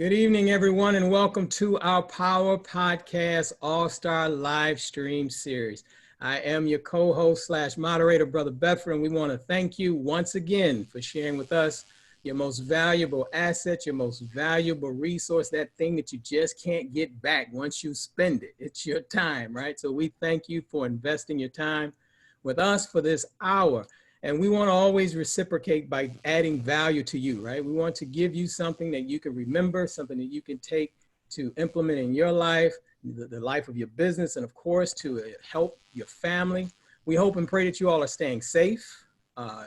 Good evening, everyone, and welcome to our Power Podcast All-Star Live Stream Series. I am your co-host slash moderator, Brother Bedford, and we want to thank you once again for sharing with us your most valuable asset, your most valuable resource, that thing that you just can't get back once you spend it. It's your time, right? So we thank you for investing your time with us for this hour. And we want to always reciprocate by adding value to you, right? We want to give you something that you can remember, something that you can take to implement in your life, the life of your business, and of course, to help your family. We hope and pray that you all are staying safe,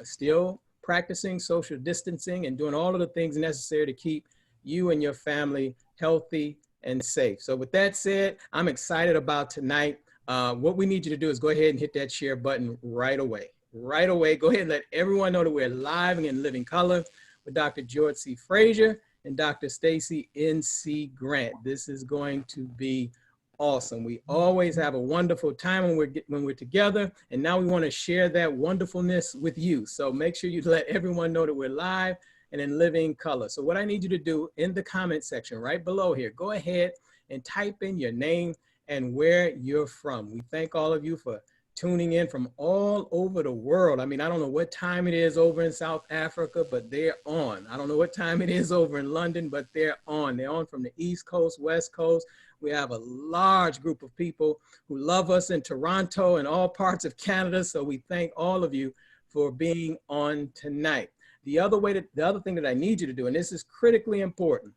still practicing social distancing and doing all of the things necessary to keep you and your family healthy and safe. So with that said, I'm excited about tonight. What we need you to do is go ahead and hit that share button right away. Go ahead and let everyone know that we're live and in living color with Dr. George C. Fraser and Dr. Stacie N.C. Grant. This is going to be awesome. We always have a wonderful time when we're together, and now we want to share that wonderfulness with you. So make sure you let everyone know that we're live and in living color. So what I need you to do in the comment section right below here, go ahead and type in your name and where you're from. We thank all of you for tuning in from all over the world. I mean, I don't know what time it is over in South Africa, but they're on. I don't know what time it is over in London, but they're on. They're on from the East Coast, West Coast. We have a large group of people who love us in Toronto and all parts of Canada. So we thank all of you for being on tonight. The other thing that I need you to do, and this is critically important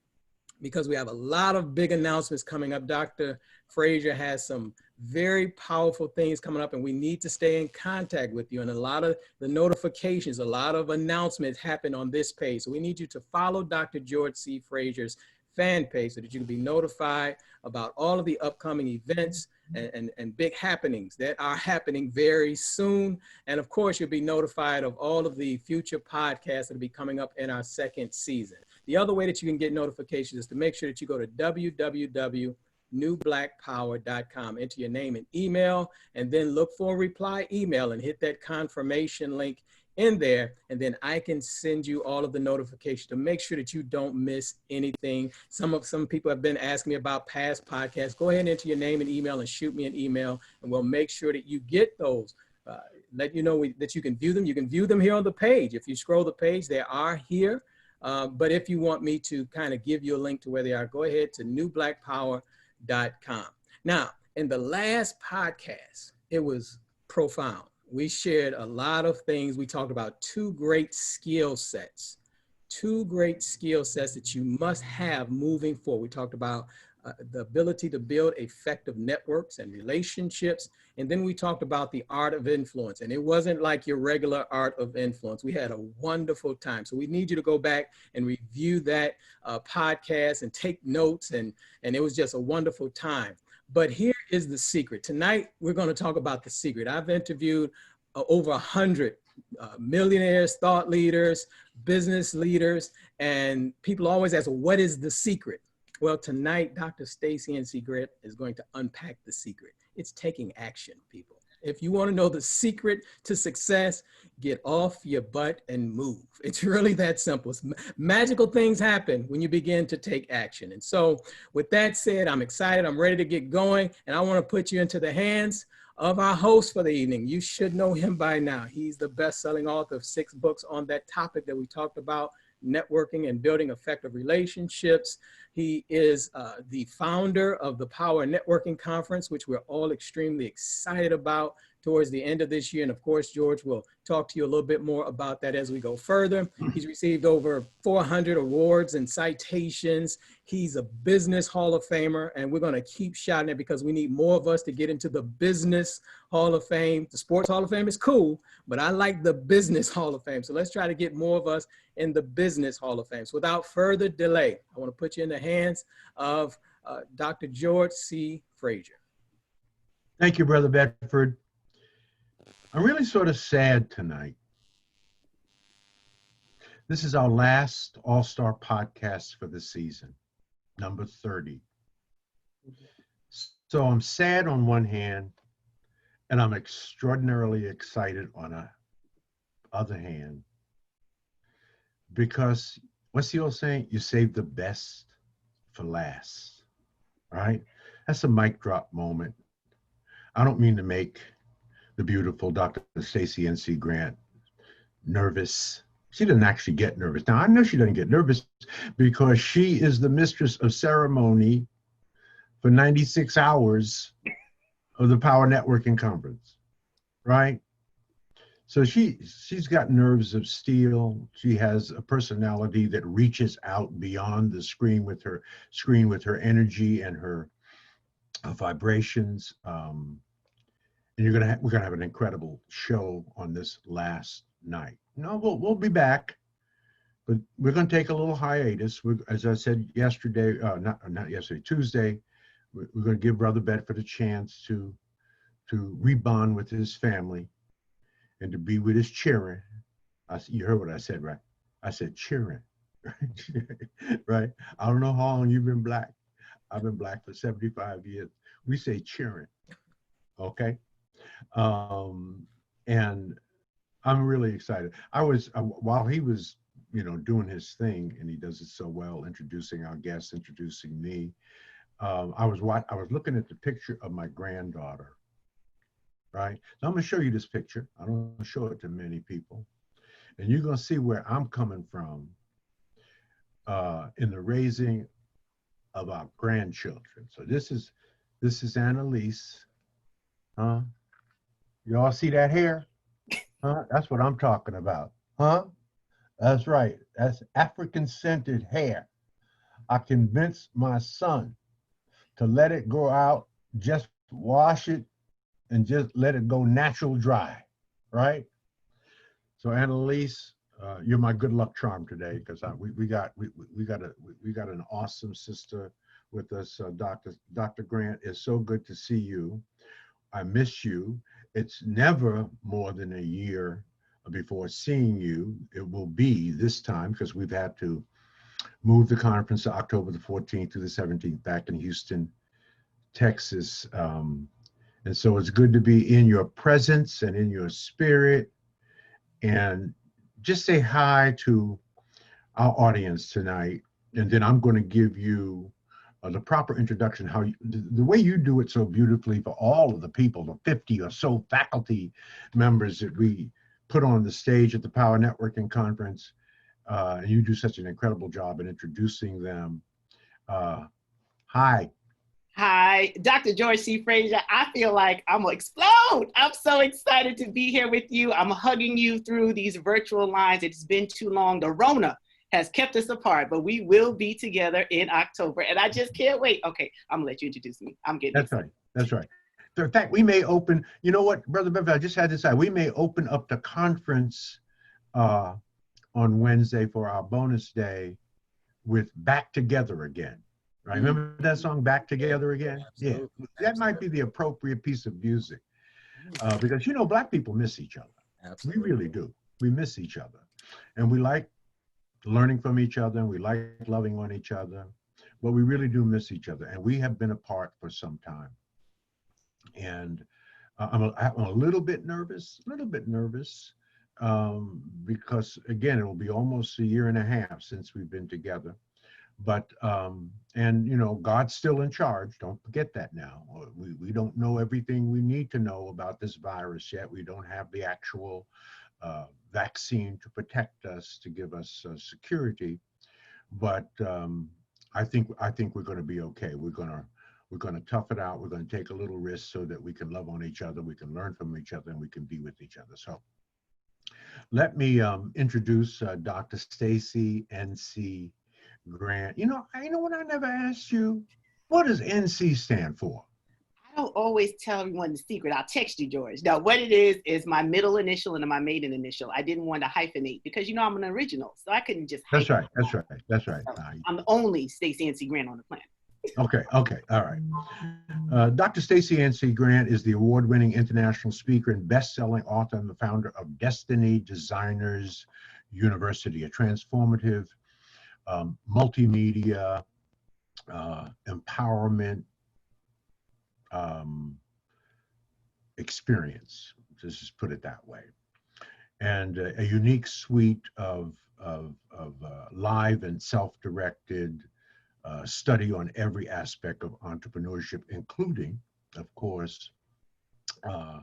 because we have a lot of big announcements coming up. Dr. Fraser has some very powerful things coming up, and we need to stay in contact with you. And a lot of the notifications, a lot of announcements happen on this page. So we need you to follow Dr. George C. Fraser's fan page so that you can be notified about all of the upcoming events and big happenings that are happening very soon. And of course, you'll be notified of all of the future podcasts that will be coming up in our second season. The other way that you can get notifications is to make sure that you go to www.newblackpower.com, enter your name and email, and then look for a reply email and hit that confirmation link in there, and then I can send you all of the notifications to make sure that you don't miss anything. Some people have been asking me about past podcasts. Go ahead and enter your name and email and shoot me an email, and we'll make sure that you get those. Let you know that you can view them. You can view them here on the page. If you scroll the page, they are here. But if you want me to kind of give you a link to where they are, go ahead to newblackpower.com. Now, in the last podcast, it was profound. We shared a lot of things. We talked about two great skill sets that you must have moving forward. We talked about the ability to build effective networks and relationships. And then we talked about the art of influence. And it wasn't like your regular art of influence. We had a wonderful time. So we need you to go back and review that podcast and take notes. And it was just a wonderful time. But here is the secret. Tonight, we're going to talk about the secret. I've interviewed over 100 millionaires, thought leaders, business leaders, and people always ask, well, what is the secret? Well, tonight, Dr. Stacie N.C. Grant is going to unpack the secret. It's taking action, people. If you want to know the secret to success, get off your butt and move. It's really that simple. Magical things happen when you begin to take action. And so with that said, I'm excited. I'm ready to get going. And I want to put you into the hands of our host for the evening. You should know him by now. He's the best-selling author of 6 books on that topic that we talked about, networking and building effective relationships. He is the founder of the Power Networking Conference, which we're all extremely excited about towards the end of this year. And of course, George will talk to you a little bit more about that as we go further. He's received over 400 awards and citations. He's a business Hall of Famer, and we're going to keep shouting it because we need more of us to get into the business Hall of Fame. The Sports Hall of Fame is cool, but I like the business Hall of Fame. So let's try to get more of us in the business Hall of Fame. So without further delay, I want to put you in the hands of Dr. George C. Fraser. Thank you, Brother Bedford. I'm really sort of sad tonight. This is our last All-Star podcast for the season, number 30. So I'm sad on one hand, and I'm extraordinarily excited on the other hand, because what's the old saying? You save the best for last, right? That's a mic drop moment. I don't mean to make the beautiful Dr. Stacie N.C. Grant nervous. She doesn't actually get nervous. Now, I know she doesn't get nervous because she is the mistress of ceremony for 96 hours of the Power Networking Conference, right? So she's got nerves of steel. She has a personality that reaches out beyond the screen with her energy and her vibrations. And we're gonna have an incredible show on this last night. No, we'll be back, but we're gonna take a little hiatus. As I said yesterday, not yesterday, Tuesday, we're gonna give Brother Bedford a chance to rebond with his family and to be with his children. You heard what I said, right? I said children, right? I don't know how long you've been black. I've been black for 75 years. We say children, okay? And I'm really excited. I was while he was, doing his thing, and he does it so well, introducing our guests, introducing me. I was looking at the picture of my granddaughter, right? So I'm gonna show you this picture. I don't show it to many people, and you're gonna see where I'm coming from in the raising of our grandchildren. So this is Annalise, huh? Y'all see that hair? Huh? That's what I'm talking about, huh? That's right. That's African-scented hair. I convinced my son to let it grow out, just wash it, and just let it go natural dry, right? So Annalise, you're my good luck charm today because we got an awesome sister with us. Dr. Grant, it's so good to see you. I miss you. It's never more than a year before seeing you. It will be this time because we've had to move the conference to October the 14th through the 17th back in Houston, Texas. And so it's good to be in your presence and in your spirit. And just say hi to our audience tonight. And then I'm going to give you the proper introduction, the way you do it so beautifully for all of the people, the 50 or so faculty members that we put on the stage at the Power Networking Conference. And you do such an incredible job in introducing them. Hi. Hi, Dr. George C. Fraser. I feel like I'm gonna explode. I'm so excited to be here with you. I'm hugging you through these virtual lines. It's been too long. The Rona has kept us apart, but we will be together in October. And I just can't wait. Okay, I'm gonna let you introduce me. I'm getting That's excited. Right. That's right. So in fact, we may open, you know what, Brother Beverly, I just had to say, we may open up the conference on Wednesday for our bonus day with Back Together Again. Right? Remember that song, Back Together Again? Yeah, that might be the appropriate piece of music because, Black people miss each other. Absolutely. We really do. We miss each other. And we like learning from each other, and we like loving on each other, but we really do miss each other. And we have been apart for some time. And I'm a little bit nervous, because, again, it will be almost a year and a half since we've been together. But, God's still in charge. Don't forget that now. We don't know everything we need to know about this virus yet. We don't have the actual vaccine to protect us, to give us security. But I think we're going to be okay. We're going to tough it out. We're going to take a little risk so that we can love on each other, we can learn from each other, and we can be with each other. So let me introduce Dr. Stacie N.C. Grant. You know what I never asked you? What does NC stand for? I don't always tell everyone the secret. I'll text you, George. Now, what it is my middle initial and my maiden initial. I didn't want to hyphenate because, I'm an original. So I couldn't just That's right. So I'm the only Stacie N.C. Grant on the planet. Okay. All right. Dr. Stacie N.C. Grant is the award-winning international speaker and best-selling author and the founder of Destiny Designers University, a transformative multimedia empowerment experience, just put it that way, and a unique suite of live and self-directed study on every aspect of entrepreneurship, including, of course, uh,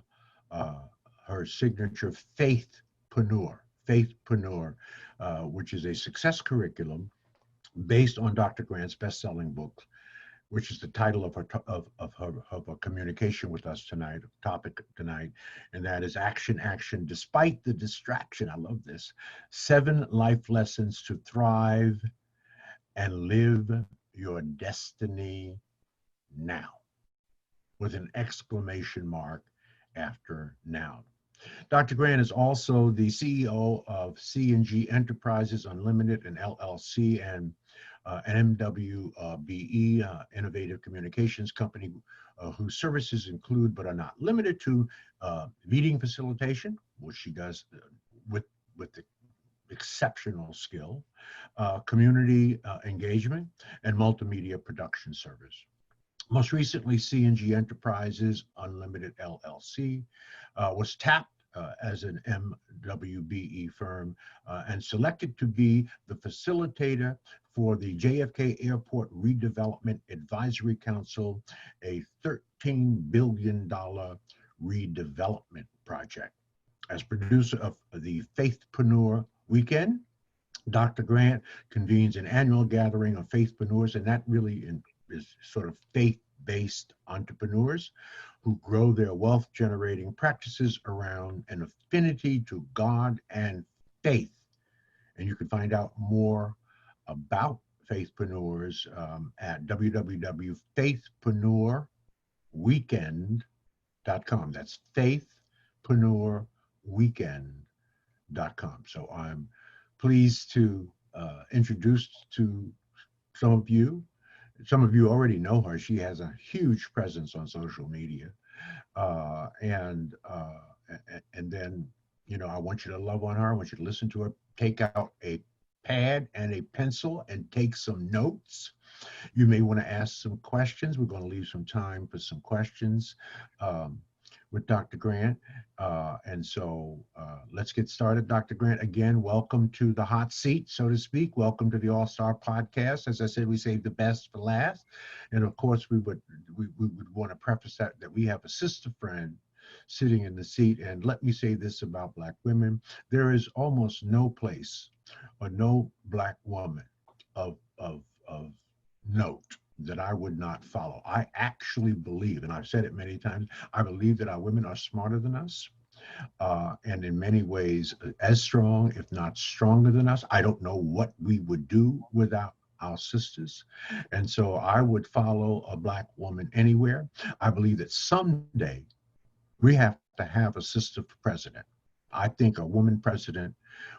uh, her signature Faithpreneur, which is a success curriculum based on Dr. Grant's best-selling book, which is the title of her communication with us tonight, topic tonight, and that is Action, Action, Despite the Distraction. I love this. 7 life lessons to thrive and live your destiny now, with an exclamation mark after now. Dr. Grant is also the CEO of C&G Enterprises Unlimited, an LLC, and an MWBE, Innovative Communications Company, whose services include but are not limited to meeting facilitation, which she does with exceptional skill, community engagement, and multimedia production service. Most recently, C&G Enterprises Unlimited LLC was tapped as an MWBE firm and selected to be the facilitator for the JFK Airport Redevelopment Advisory Council, a $13 billion redevelopment project. As producer of the Faithpreneur Weekend, Dr. Grant convenes an annual gathering of faithpreneurs, and that really is sort of faith-based entrepreneurs who grow their wealth-generating practices around an affinity to God and faith. And you can find out more about faithpreneurs at www.faithpreneurweekend.com. That's faithpreneurweekend.com. So I'm pleased to introduce to some of you. Some of you already know her. She has a huge presence on social media. And then, you know, I want you to love on her. I want you to listen to her. Take out a pad and a pencil and take some notes. You may want to ask some questions. We're going to leave some time for some questions with Dr. Grant. And so let's get started. Dr. Grant, again, welcome to the hot seat, so to speak. Welcome to the All-Star Podcast. As I said, we saved the best for last. And of course, we would want to preface that we have a sister friend sitting in the seat. And let me say this about Black women. There is almost no place or no Black woman of note that I would not follow. I actually believe, and I've said it many times, I believe that our women are smarter than us, and in many ways as strong, if not stronger than us. I don't know what we would do without our sisters. And so I would follow a Black woman anywhere. I believe that someday we have to have a sister president. I think a woman president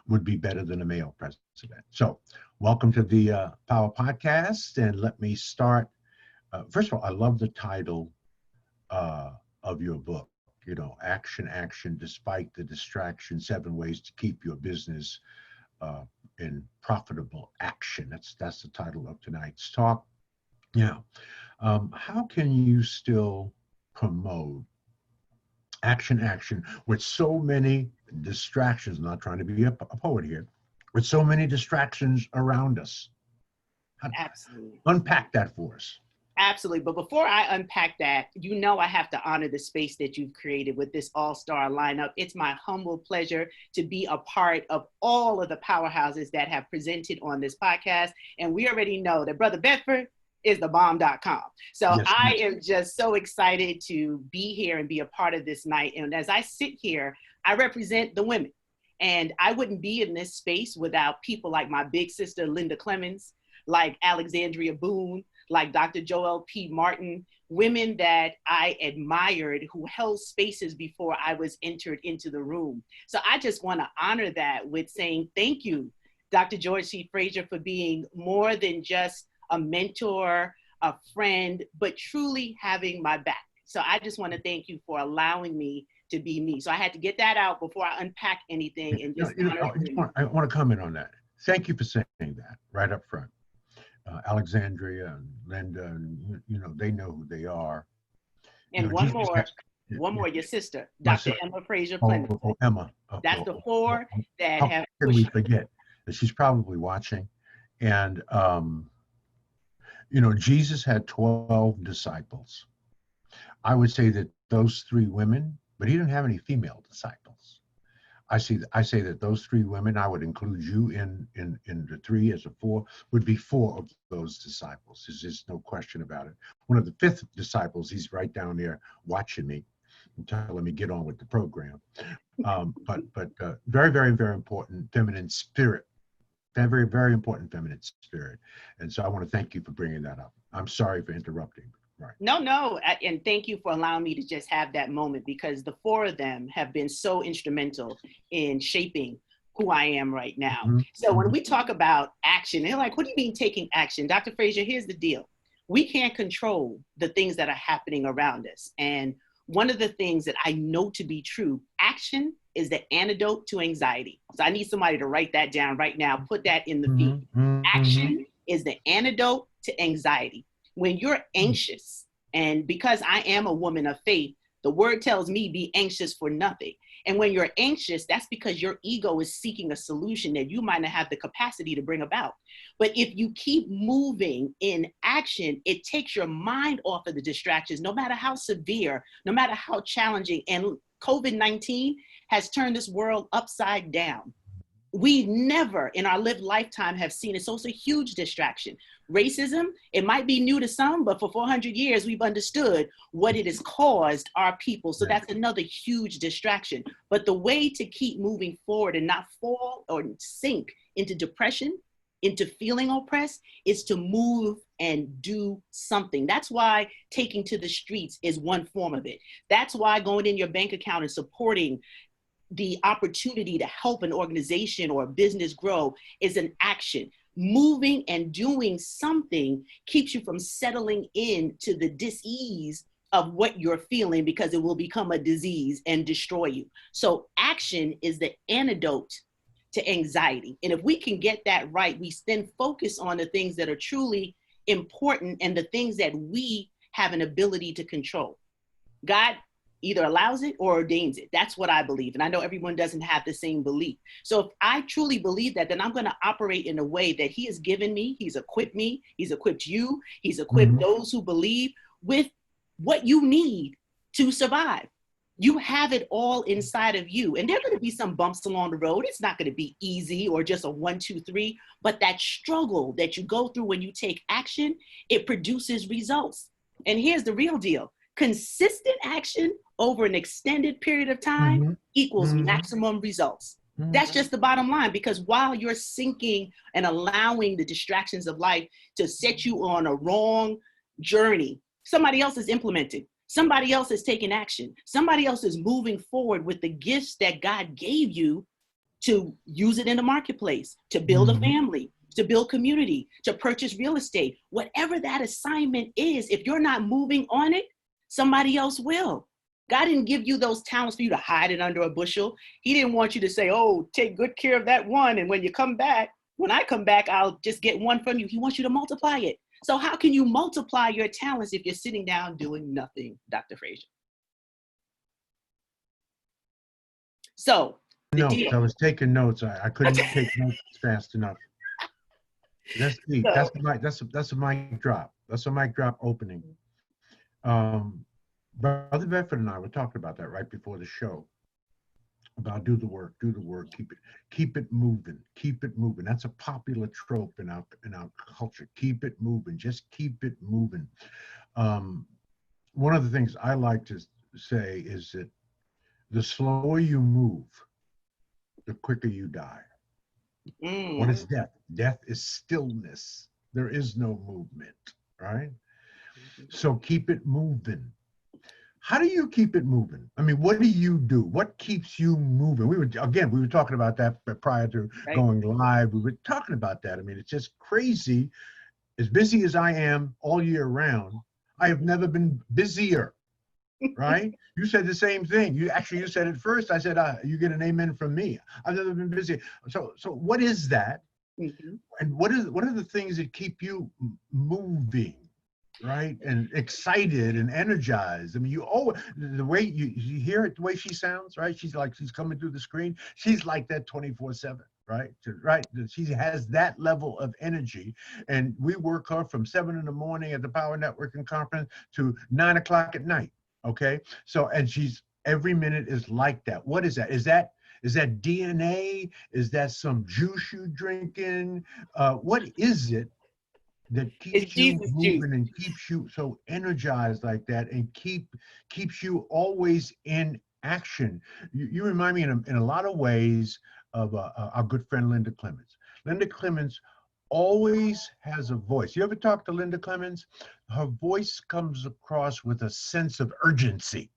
would be better than a male president. So welcome to the Power Podcast. And let me start. First of all, I love the title of your book, you know, Action, Action, Despite the Distraction, 7 Ways to Keep Your Business in Profitable Action. That's the title of tonight's talk. Yeah. How can you still promote action, action, with so many distractions? I'm not trying to be a poet here, with so many distractions around us? Absolutely. Unpack that for us. Absolutely. But before I unpack that, you know, I have to honor the space that you've created with this all-star lineup. It's my humble pleasure to be a part of all of the powerhouses that have presented on this podcast. And we already know that Brother Bedford is thebomb.com. So yes, I am just so excited to be here and be a part of this night. And as I sit here, I represent the women. And I wouldn't be in this space without people like my big sister, Linda Clemens, like Alexandria Boone, like Dr. Joel P. Martin, women that I admired who held spaces before I was entered into the room. So I just want to honor that with saying thank you, Dr. George C. Fraser, for being more than just a mentor, a friend, but truly having my back. So I just want to thank you for allowing me to be me. So I had to get that out before I unpack anything. And just I want to comment on that. Thank you for saying that right up front. Alexandria and Linda, and you know, they know who they are. And you know, one more, your sister, Dr. Emma Fraser Clemens. Emma. That's the 4 that have. How can we forget that she's probably watching? And You know, Jesus had 12 disciples. I would say that those three women, but he didn't have any female disciples. I say that those three women, I would include you in the three as a four, would be four of those disciples. There's just no question about it. One of the fifth disciples, he's right down there watching me and telling me get on with the program. But very, very, very important feminine spirit. Very, very important feminine spirit. And so I want to thank you for bringing that up. I'm sorry for interrupting. Right. No, and thank you for allowing me to just have that moment, because the four of them have been so instrumental in shaping who I am right now. Mm-hmm. So when we talk about action, they're like, what do you mean taking action? Dr. Fraser, here's the deal. We can't control the things that are happening around us. And one of the things that I know to be true, action is the antidote to anxiety. So I need somebody to write that down right now, put that in the feed. Mm-hmm. Action is the antidote to anxiety. When you're anxious, and because I am a woman of faith, the word tells me be anxious for nothing. And when you're anxious, that's because your ego is seeking a solution that you might not have the capacity to bring about. But if you keep moving in action, it takes your mind off of the distractions, no matter how severe, no matter how challenging. And COVID-19 has turned this world upside down. We never in our lived lifetime have seen it. So it's a huge distraction. Racism, it might be new to some, but for 400 years, we've understood what it has caused our people. So that's another huge distraction. But the way to keep moving forward and not fall or sink into depression, into feeling oppressed, is to move and do something. That's why taking to the streets is one form of it. That's why going in your bank account and supporting the opportunity to help an organization or a business grow is an action. Moving and doing something keeps you from settling into the dis-ease of what you're feeling, because it will become a disease and destroy you. So action is the antidote to anxiety. And if we can get that right, we then focus on the things that are truly important and the things that we have an ability to control. God either allows it or ordains it. That's what I believe. And I know everyone doesn't have the same belief. So if I truly believe that, then I'm going to operate in a way that he has given me. He's equipped me. He's equipped you. He's equipped those who believe with what you need to survive. You have it all inside of you. And there are going to be some bumps along the road. It's not going to be easy or just a 1, 2, 3, but that struggle that you go through when you take action, it produces results. And here's the real deal. Consistent action over an extended period of time equals maximum results. That's just the bottom line, because while you're sinking and allowing the distractions of life to set you on a wrong journey, somebody else is implementing. Somebody else is taking action. Somebody else is moving forward with the gifts that God gave you to use it in the marketplace, to build a family, to build community, to purchase real estate. Whatever that assignment is, if you're not moving on it, somebody else will. God didn't give you those talents for you to hide it under a bushel. He didn't want you to say, oh, take good care of that one. And when you come back, when I come back, I'll just get one from you. He wants you to multiply it. So how can you multiply your talents if you're sitting down doing nothing, Dr. Fraser? So No, I was taking notes. I couldn't take notes fast enough. That's deep. So, that's a mic drop. That's a mic drop opening. Brother Bedford and I were talking about that right before the show, about do the work, keep it moving. That's a popular trope in our culture. Keep it moving, just keep it moving. One of the things I like to say is that the slower you move, the quicker you die. What is death? Death is stillness. There is no movement, right? So keep it moving. How do you keep it moving? I mean, what do you do? What keeps you moving? We were talking about that prior to going live. We were talking about that. I mean, it's just crazy. As busy as I am all year round, I have never been busier, right? You said the same thing. You said it first. I said, you get an amen from me. I've never been busy. So what is that? And what are the things that keep you moving? Right, and excited and energized. I mean, the way you hear it, the way she sounds, right? She's coming through the screen. She's like that 24/7. right? Right. She has that level of energy. And we work her from 7 in the morning at the Power Networking Conference to 9 o'clock at night. Okay. So, and she's every minute is like that. What is that? Is that DNA? Is that some juice you drinking? What is it that It's keeps you Jesus juice. moving and keeps you so energized like that, and keeps you always in action? You remind me in a lot of ways of our good friend Linda Clemens. Linda Clemens always has a voice. You ever talk to Linda Clemens? Her voice comes across with a sense of urgency.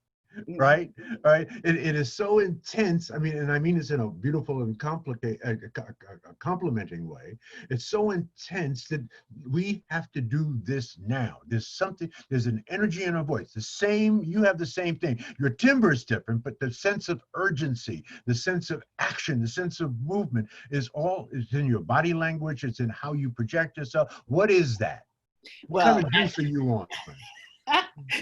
Right, right. It is so intense. I mean, and I mean this in a beautiful and complicated, complimenting way. It's so intense that we have to do this now. There's an energy in our voice. You have the same thing. Your timbre is different, but the sense of urgency, the sense of action, the sense of movement is in your body language. It's in how you project yourself. What is that? What kind of juice are you on?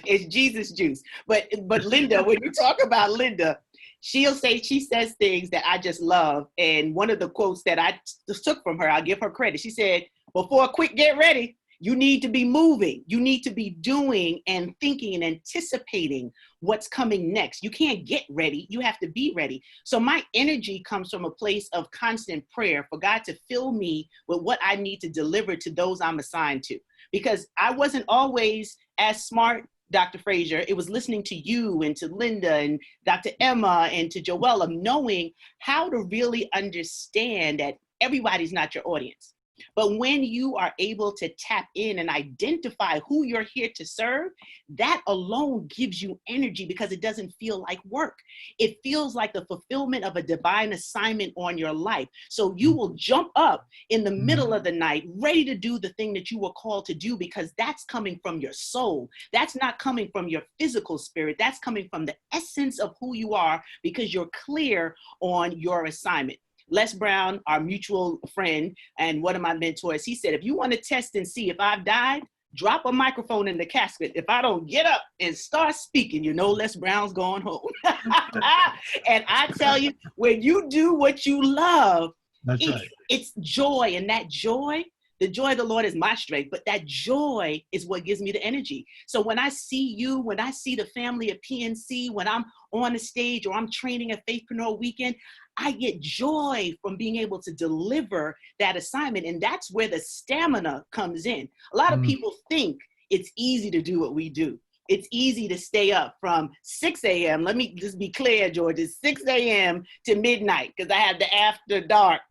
It's Jesus juice. But Linda, when you talk about Linda, she says things that I just love. And one of the quotes that I just took from her, I'll give her credit. She said, before a quick get ready, you need to be moving. You need to be doing and thinking and anticipating what's coming next. You can't get ready. You have to be ready. So my energy comes from a place of constant prayer for God to fill me with what I need to deliver to those I'm assigned to. Because I wasn't always as smart, Dr. Fraser. It was listening to you and to Linda and Dr. Emma and to Joella, knowing how to really understand that everybody's not your audience. But when you are able to tap in and identify who you're here to serve, that alone gives you energy because it doesn't feel like work. It feels like the fulfillment of a divine assignment on your life. So you will jump up in the middle of the night, ready to do the thing that you were called to do, because that's coming from your soul. That's not coming from your physical spirit. That's coming from the essence of who you are, because you're clear on your assignment. Les Brown, our mutual friend and one of my mentors, he said, if you want to test and see if I've died, drop a microphone in the casket. If I don't get up and start speaking, you know Les Brown's going home. And I tell you, when you do what you love, it's joy. And that joy, the joy of the Lord is my strength, but that joy is what gives me the energy. So when I see you, when I see the family at PNC, when I'm on the stage or I'm training at Faithpreneur Weekend, I get joy from being able to deliver that assignment. And that's where the stamina comes in. A lot of people think it's easy to do what we do. It's easy to stay up from 6 a.m. Let me just be clear, George, it's 6 a.m. to midnight, because I have the after dark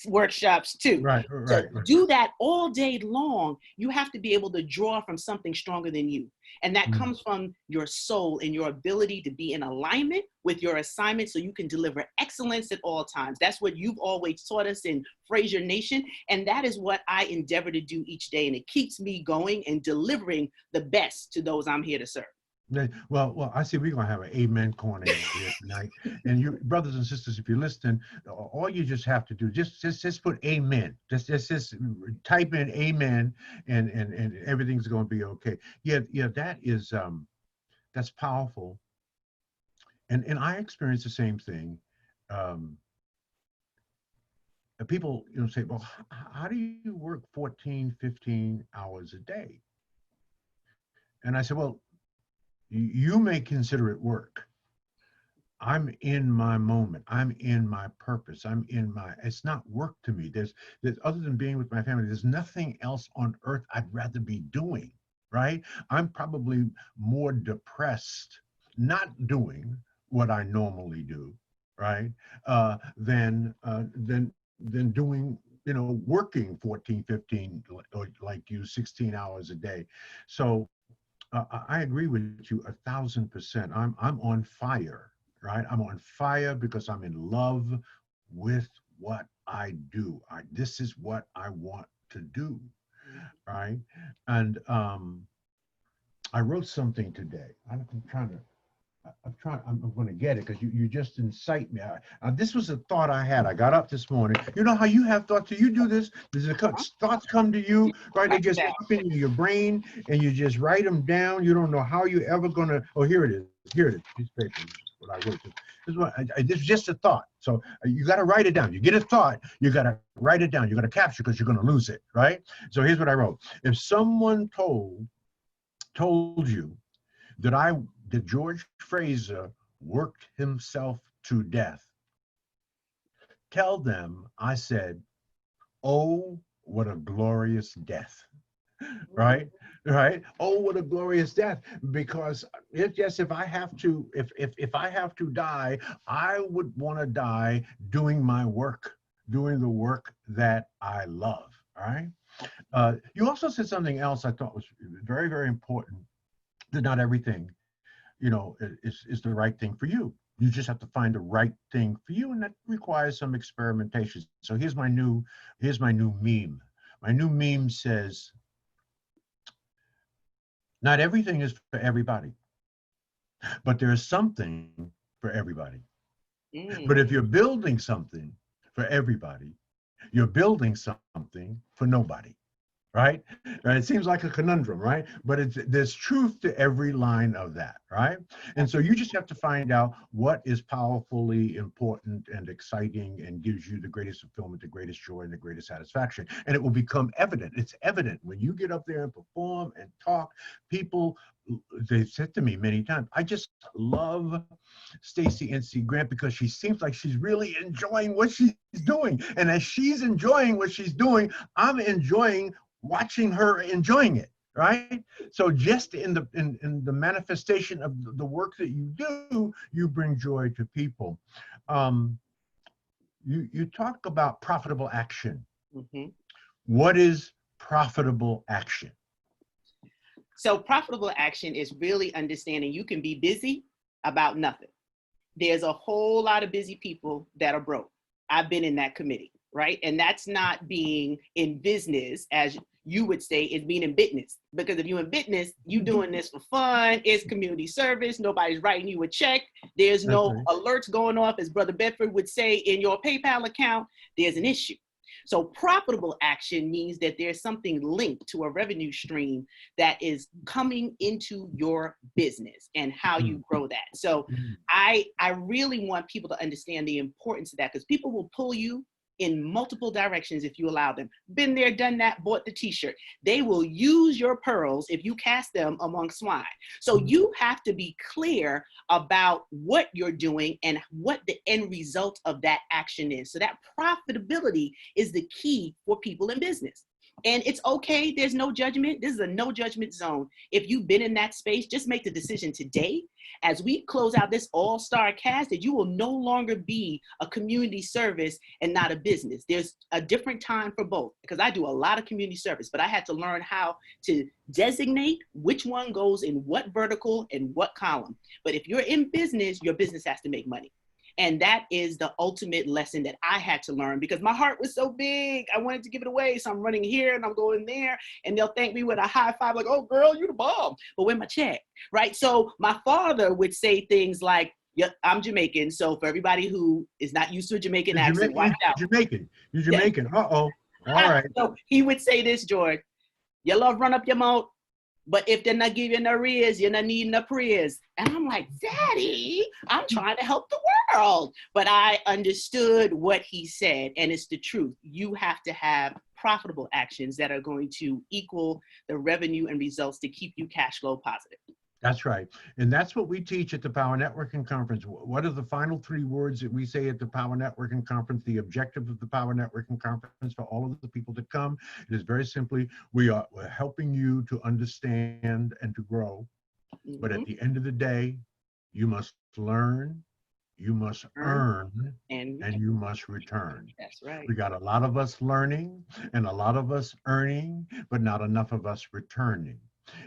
workshops too. Right. Do that all day long, you have to be able to draw from something stronger than you. And that comes from your soul and your ability to be in alignment with your assignment so you can deliver excellence at all times. That's what you've always taught us in Fraser Nation. And that is what I endeavor to do each day. And it keeps me going and delivering the best to those I'm here to serve. Well, I see we're going to have an amen corner here tonight. And you brothers and sisters, if you're listening, all you just have to do, just put amen. Just type in amen, and everything's going to be okay. Yeah, that is, that's powerful. And I experienced the same thing. People, say, well, how do you work 14, 15 hours a day? And I said, well, you may consider it work. I'm in my moment. I'm in my purpose. It's not work to me. There's other than being with my family, there's nothing else on earth I'd rather be doing, right? I'm probably more depressed not doing what I normally do, right? Than doing, working 14, 15, or like you, 16 hours a day. So I agree with you 1,000%. I'm on fire, right? I'm on fire because I'm in love with what I do. This is what I want to do, right? And I wrote something today. I'm going to get it because you just incite me. This was a thought I had. I got up this morning. You know how you have thoughts? So you do this. Thoughts come to you, right? They just pop into your brain, and you just write them down. You don't know how you're ever going to. Oh, here it is. Here it is. Piece of paper. what I wrote. This is just a thought. So you got to write it down. You get a thought, you got to write it down. You got to capture because you're going to lose it, right? So here's what I wrote. If someone told you that George Fraser worked himself to death, tell them I said, oh, what a glorious death. Right? Right? Oh, what a glorious death. Because if I have to, if I have to die, I would want to die doing my work, doing the work that I love. All right. You also said something else I thought was very, very important, that not everything, is the right thing for you. You just have to find the right thing for you, and that requires some experimentation. So here's my new meme. My new meme says, not everything is for everybody, but there is something for everybody. But if you're building something for everybody, you're building something for nobody. Right? It seems like a conundrum, right? But there's truth to every line of that, right? And so you just have to find out what is powerfully important and exciting and gives you the greatest fulfillment, the greatest joy, and the greatest satisfaction. And it will become evident. It's evident when you get up there and perform and talk. People, they've said to me many times, I just love Stacie NC Grant because she seems like she's really enjoying what she's doing. And as she's enjoying what she's doing, I'm enjoying watching her enjoying it, right? So just in the manifestation of the work that you do, you bring joy to people. You talk about profitable action. Mm-hmm. What is profitable action? So profitable action is really understanding you can be busy about nothing. There's a whole lot of busy people that are broke. I've been in that committee, right? And that's not being in business, as you would say, is being in business. Because if you're in business, you doing this for fun, it's community service, nobody's writing you a check, there's no alerts going off, as Brother Bedford would say, in your PayPal account, there's an issue. So profitable action means that there's something linked to a revenue stream that is coming into your business and how you grow that. So I really want people to understand the importance of that, because people will pull you in multiple directions if you allow them. Been there, done that, bought the t-shirt. They will use your pearls if you cast them among swine. So you have to be clear about what you're doing and what the end result of that action is. So that profitability is the key for people in business. And it's okay, there's no judgment. This is a no judgment zone. If you've been in that space, just make the decision today, as we close out this all-star cast, that you will no longer be a community service and not a business. There's a different time for both, because I do a lot of community service, but I had to learn how to designate which one goes in what vertical and what column. But if you're in business, your business has to make money. And that is the ultimate lesson that I had to learn, because my heart was so big. I wanted to give it away. So I'm running here and I'm going there, and they'll thank me with a high five, like, oh, girl, you the bomb. But where's my check, right? So my father would say things like, yeah, I'm Jamaican. So for everybody who is not used to a Jamaican accent, watch out. You're Jamaican. Yeah. Uh-oh. All right. So he would say this, George, your love run up your mouth, but if they're not giving no raise, you're not needing no praise. And I'm like, Daddy, I'm trying to help the world. But I understood what he said, and it's the truth. You have to have profitable actions that are going to equal the revenue and results to keep you cash flow positive. That's right. And that's what we teach at the Power Networking Conference. What are the final 3 words that we say at the Power Networking Conference? The objective of the Power Networking Conference for all of the people to come, it is very simply, we're helping you to understand and to grow. But at the end of the day, you must learn, you must earn, and you must return. That's right. We got a lot of us learning and a lot of us earning, but not enough of us returning.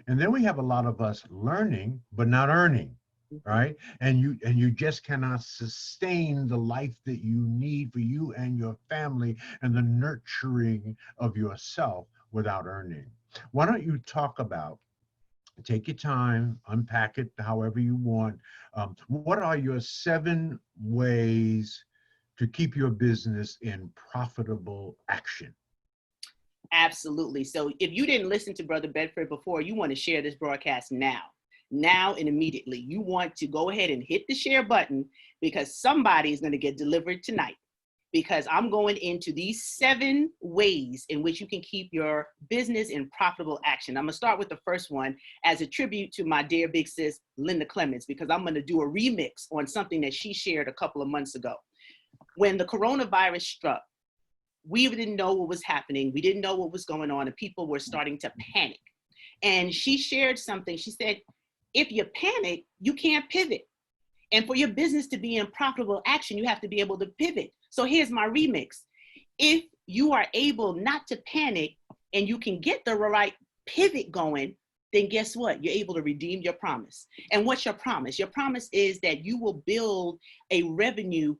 And then we have a lot of us learning, but not earning, right? And you just cannot sustain the life that you need for you and your family and the nurturing of yourself without earning. Why don't you talk about, take your time, unpack it however you want. What are your 7 ways to keep your business in profitable action? Absolutely. So if you didn't listen to Brother Bedford before, you want to share this broadcast now. now and immediately. You want to go ahead and hit the share button because somebody is going to get delivered tonight. Because I'm going into these 7 ways in which you can keep your business in profitable action. I'm gonna start with the first one as a tribute to my dear big sis, Linda Clements, because I'm gonna do a remix on something that she shared a couple of months ago. When the coronavirus struck, we didn't know what was happening. We didn't know what was going on, and people were starting to panic. And she shared something. She said, if you panic, you can't pivot. And for your business to be in profitable action, you have to be able to pivot. So here's my remix. If you are able not to panic and you can get the right pivot going, then guess what? You're able to redeem your promise. And what's your promise? Your promise is that you will build a revenue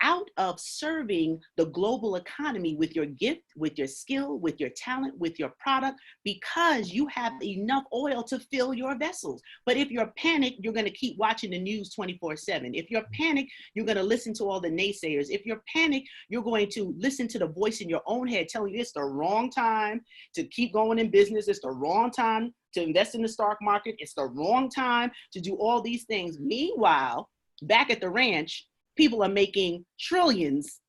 out of serving the global economy with your gift, with your skill, with your talent, with your product, because you have enough oil to fill your vessels. But if you're panicked, you're going to keep watching the news 24/7. If you're panicked, you're going to listen to all the naysayers. If you're panicked, you're going to listen to the voice in your own head telling you it's the wrong time to keep going in business. It's the wrong time to invest in the stock market. It's the wrong time to do all these things. Meanwhile, back at the ranch, people are making trillions,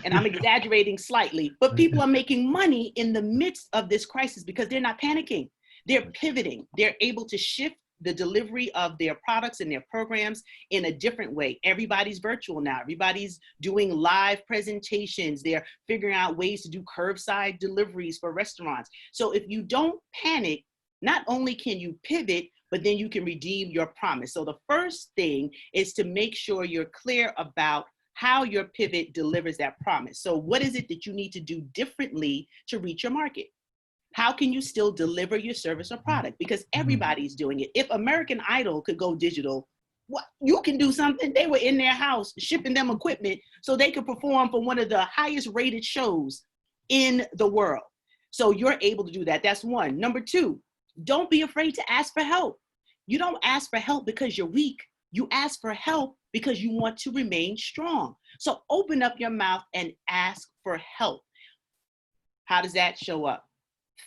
and I'm exaggerating slightly, but people are making money in the midst of this crisis because they're not panicking. They're pivoting. They're able to shift the delivery of their products and their programs in a different way. Everybody's virtual now. Everybody's doing live presentations. They're figuring out ways to do curbside deliveries for restaurants. So if you don't panic, not only can you pivot, but then you can redeem your promise. So the first thing is to make sure you're clear about how your pivot delivers that promise. So what is it that you need to do differently to reach your market? How can you still deliver your service or product? Because everybody's doing it. If American Idol could go digital, what you can do something. They were in their house shipping them equipment so they could perform for one of the highest rated shows in the world. So you're able to do that. That's one. Number 2, don't be afraid to ask for help. You don't ask for help because you're weak. You ask for help because you want to remain strong. So open up your mouth and ask for help. How does that show up?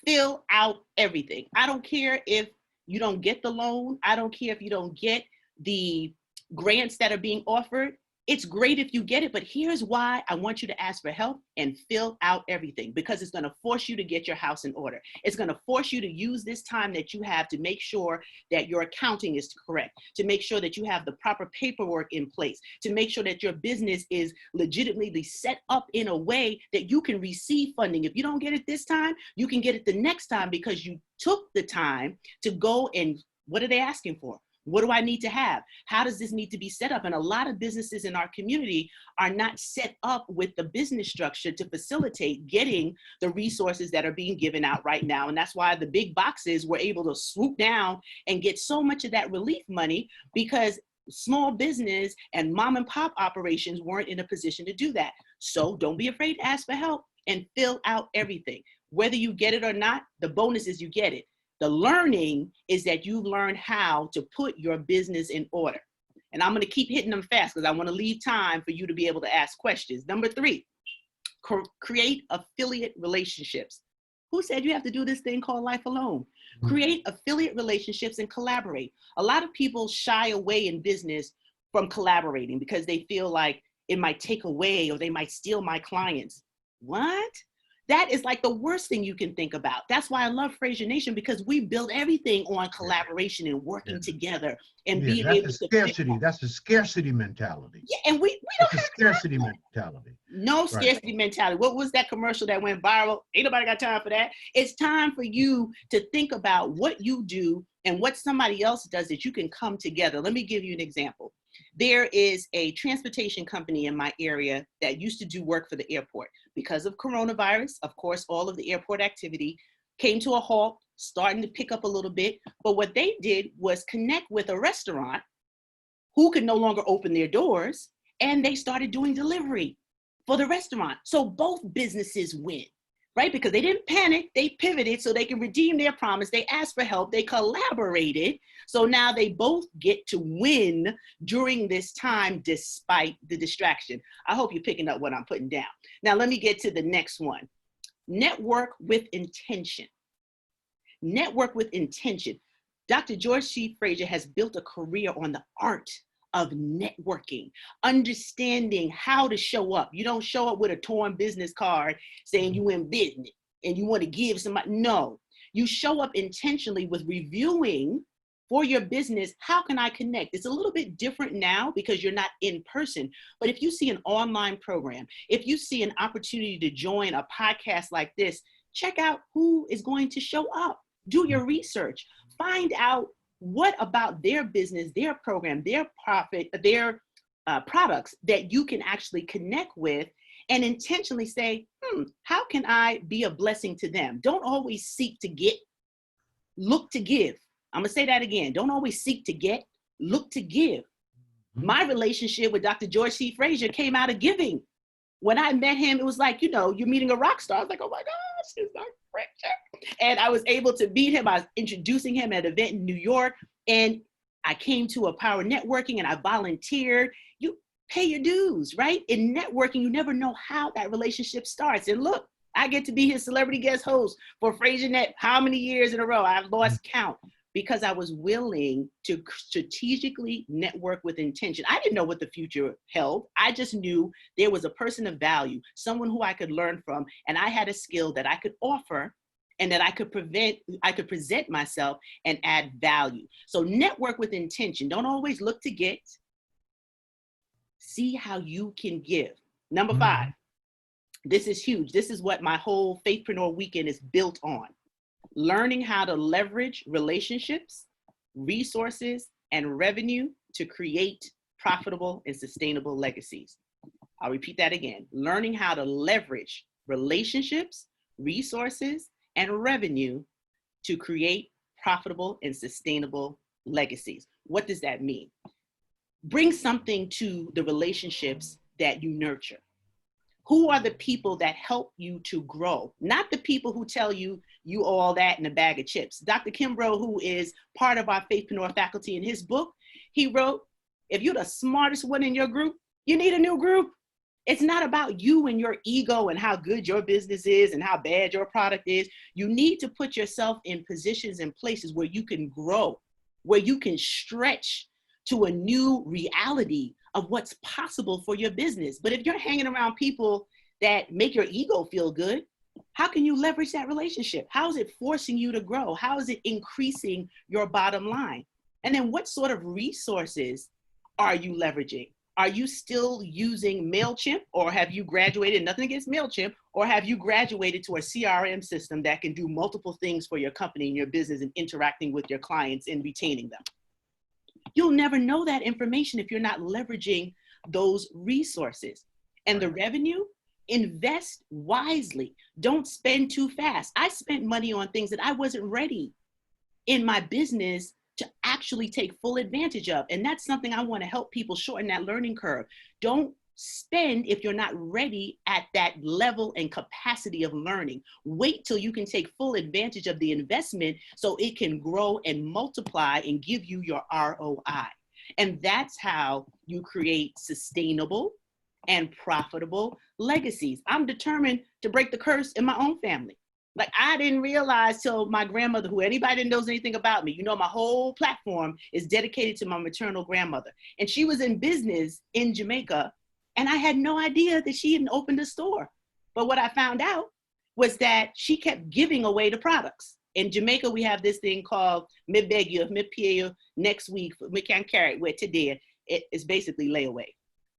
Fill out everything. I don't care if you don't get the loan. I don't care if you don't get the grants that are being offered. It's great if you get it, but here's why I want you to ask for help and fill out everything, because it's going to force you to get your house in order. It's going to force you to use this time that you have to make sure that your accounting is correct, to make sure that you have the proper paperwork in place, to make sure that your business is legitimately set up in a way that you can receive funding. If you don't get it this time, you can get it the next time because you took the time to go and what are they asking for? What do I need to have? How does this need to be set up? And a lot of businesses in our community are not set up with the business structure to facilitate getting the resources that are being given out right now. And that's why the big boxes were able to swoop down and get so much of that relief money, because small business and mom and pop operations weren't in a position to do that. So don't be afraid to ask for help and fill out everything. Whether you get it or not, the bonus is you get it. The learning is that you learn how to put your business in order. And I'm going to keep hitting them fast because I want to leave time for you to be able to ask questions. Number 3, create affiliate relationships. Who said you have to do this thing called life alone? Create affiliate relationships and collaborate. A lot of people shy away in business from collaborating because they feel like it might take away or they might steal my clients. What? That is like the worst thing you can think about. That's why I love Fraser Nation, because we build everything on collaboration and working together and being able to. Scarcity. That's a scarcity mentality. Yeah, and we don't have scarcity mentality. No scarcity mentality. What was that commercial that went viral? Ain't nobody got time for that. It's time for you to think about what you do and what somebody else does that you can come together. Let me give you an example. There is a transportation company in my area that used to do work for the airport. Because of coronavirus, of course, all of the airport activity came to a halt, starting to pick up a little bit. But what they did was connect with a restaurant who could no longer open their doors, and they started doing delivery for the restaurant. So both businesses win, right? Because they didn't panic, they pivoted so they can redeem their promise. They asked for help, they collaborated. So now they both get to win during this time despite the distraction. I hope you're picking up what I'm putting down. Now let me get to the next one. Network with intention. Network with intention. Dr. George C. Fraser has built a career on the art of networking, understanding how to show up. You don't show up with a torn business card saying you in business and you want to give somebody. No, you show up intentionally with reviewing for your business. How can I connect? It's a little bit different now because you're not in person. But if you see an online program, if you see an opportunity to join a podcast like this, check out who is going to show up. Do your research. Find out what about their business, their program, their profit, their products that you can actually connect with, and intentionally say, how can I be a blessing to them? Don't always seek to get, look to give. I'm gonna say that again. Don't always seek to get, look to give. My relationship with Dr. George C. Fraser came out of giving. When I met him, it was like, you know, you're meeting a rock star. I was like, oh my gosh, it's Dr. Fraser. And I was able to meet him. I was introducing him at an event in New York. And I came to a power networking and I volunteered. You pay your dues, right? In networking, you never know how that relationship starts. And look, I get to be his celebrity guest host for Fraser Net how many years in a row? I've lost count. Because I was willing to strategically network with intention. I didn't know what the future held. I just knew there was a person of value, someone who I could learn from, and I had a skill that I could offer and that I could present myself and add value. So network with intention. Don't always look to get. See how you can give. Number 5, this is huge. This is what my whole Faithpreneur weekend is built on. Learning how to leverage relationships, resources, and revenue to create profitable and sustainable legacies. I'll repeat that again. Learning how to leverage relationships, resources, and revenue to create profitable and sustainable legacies. What does that mean? Bring something to the relationships that you nurture. Who are the people that help you to grow? Not the people who tell you you owe all that in a bag of chips. Dr. Kimbrough, who is part of our Faithpreneur faculty, in his book, he wrote, if you're the smartest one in your group, you need a new group. It's not about you and your ego and how good your business is and how bad your product is. You need to put yourself in positions and places where you can grow, where you can stretch to a new reality of what's possible for your business. But if you're hanging around people that make your ego feel good, how can you leverage that relationship? How is it forcing you to grow? How is it increasing your bottom line? And then what sort of resources are you leveraging? Are you still using MailChimp, or have you graduated, nothing against MailChimp, or have you graduated to a CRM system that can do multiple things for your company and your business and interacting with your clients and retaining them? You'll never know that information if you're not leveraging those resources. And the revenue, invest wisely. Don't spend too fast. I spent money on things that I wasn't ready in my business to actually take full advantage of. And that's something I want to help people shorten that learning curve. Don't spend if you're not ready at that level and capacity of learning. Wait till you can take full advantage of the investment so it can grow and multiply and give you your ROI. And that's how you create sustainable and profitable legacies. I'm determined to break the curse in my own family. Like, I didn't realize till my grandmother, who anybody that knows anything about me, you know, my whole platform is dedicated to my maternal grandmother. And she was in business in Jamaica, and I had no idea that she hadn't opened a store. But what I found out was that she kept giving away the products. In Jamaica, we have this thing called me beg you, me pay you next week, me can carry it with today. It is basically layaway.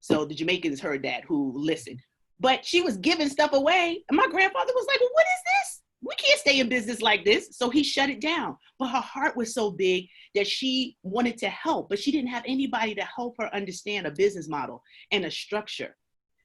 So the Jamaicans heard that, who listened. But she was giving stuff away. And my grandfather was like, well, what is this? We can't stay in business like this. So he shut it down. But her heart was so big that she wanted to help, but she didn't have anybody to help her understand a business model and a structure,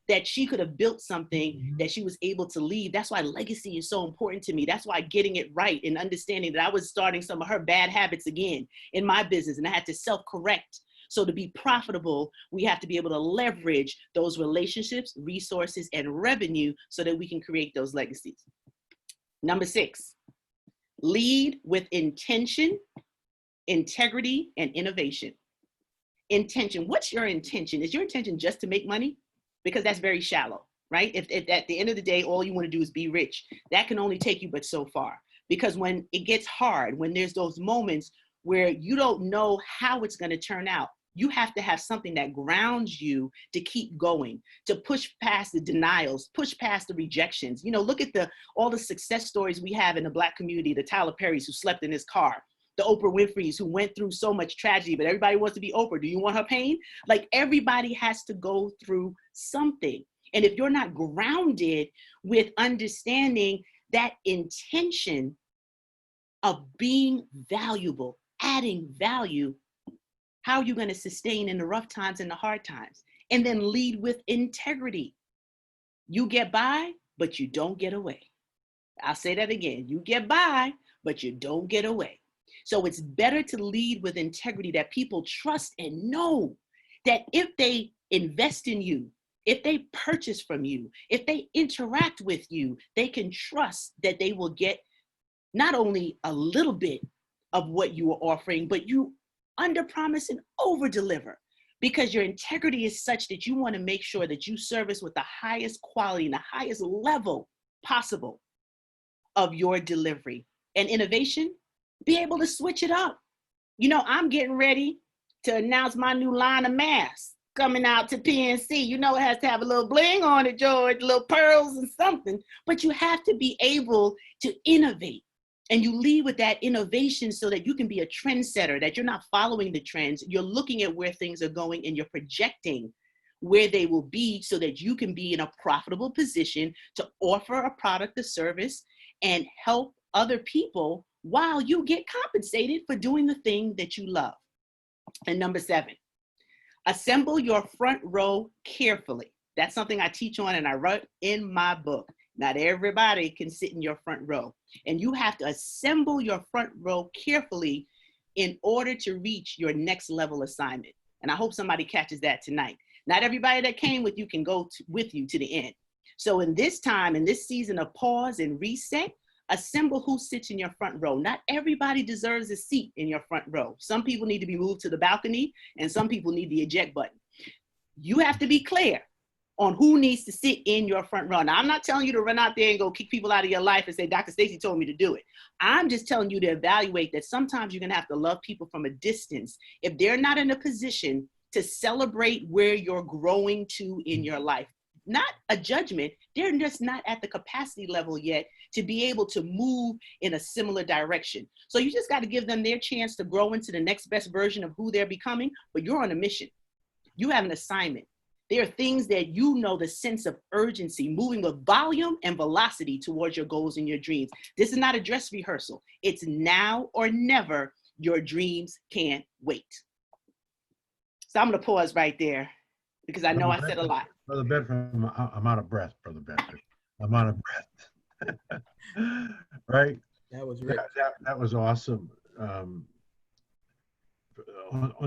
that she could have built something that she was able to leave. That's why legacy is so important to me. That's why getting it right and understanding that I was starting some of her bad habits again in my business, and I had to self-correct. So to be profitable, we have to be able to leverage those relationships, resources, and revenue so that we can create those legacies. Number 6, lead with intention, integrity, and innovation. Intention. What's your intention? Is your intention just to make money? Because that's very shallow, right? If at the end of the day, all you want to do is be rich, that can only take you but so far. Because when it gets hard, when there's those moments where you don't know how it's going to turn out. You have to have something that grounds you to keep going, to push past the denials, push past the rejections. You know, look at all the success stories we have in the Black community, the Tyler Perrys who slept in his car, the Oprah Winfreys who went through so much tragedy, but everybody wants to be Oprah. Do you want her pain? Like, everybody has to go through something. And if you're not grounded with understanding that intention of being valuable, adding value, how are you going to sustain in the rough times and the hard times? And then lead with integrity. You get by, but you don't get away. I'll say that again. You get by, but you don't get away. So it's better to lead with integrity, that people trust and know that if they invest in you, if they purchase from you, if they interact with you, they can trust that they will get not only a little bit of what you are offering, but you under promise and over deliver, because your integrity is such that you want to make sure that you service with the highest quality and the highest level possible of your delivery. And innovation, be able to switch it up. You know, I'm getting ready to announce my new line of masks coming out to PNC. You know, it has to have a little bling on it, George, little pearls and something, but you have to be able to innovate. And you lead with that innovation so that you can be a trendsetter, that you're not following the trends. You're looking at where things are going and you're projecting where they will be so that you can be in a profitable position to offer a product or service and help other people while you get compensated for doing the thing that you love. And number 7, assemble your front row carefully. That's something I teach on and I wrote in my book. Not everybody can sit in your front row. And you have to assemble your front row carefully in order to reach your next level assignment. And I hope somebody catches that tonight. Not everybody that came with you can go with you to the end. So in this time, in this season of pause and reset, assemble who sits in your front row. Not everybody deserves a seat in your front row. Some people need to be moved to the balcony and some people need the eject button. You have to be clear on who needs to sit in your front row. Now, I'm not telling you to run out there and go kick people out of your life and say, Dr. Stacie told me to do it. I'm just telling you to evaluate that sometimes you're gonna have to love people from a distance if they're not in a position to celebrate where you're growing to in your life. Not a judgment, they're just not at the capacity level yet to be able to move in a similar direction. So you just gotta give them their chance to grow into the next best version of who they're becoming, but you're on a mission. You have an assignment. There are things that you know, the sense of urgency, moving with volume and velocity towards your goals and your dreams. This is not a dress rehearsal. It's now or never. Your dreams can't wait. So I'm going to pause right there because I know I said a lot. Brother Bedford, I'm out of breath, Brother Bedford. I'm out of breath. Right? That was rich. That was awesome. On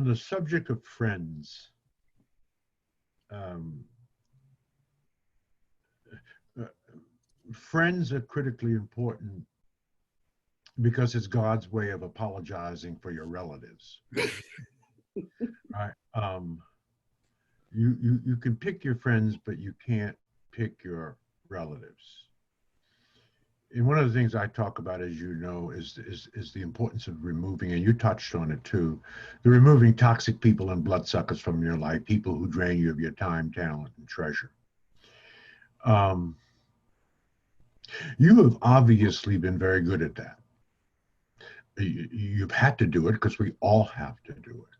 the subject of friends, friends are critically important because it's God's way of apologizing for your relatives. Right? You can pick your friends, but you can't pick your relatives. And one of the things I talk about, as you know, is the importance of removing, and you touched on it too, the removing toxic people and bloodsuckers from your life, people who drain you of your time, talent, and treasure. You have obviously been very good at that. You've had to do it because we all have to do it.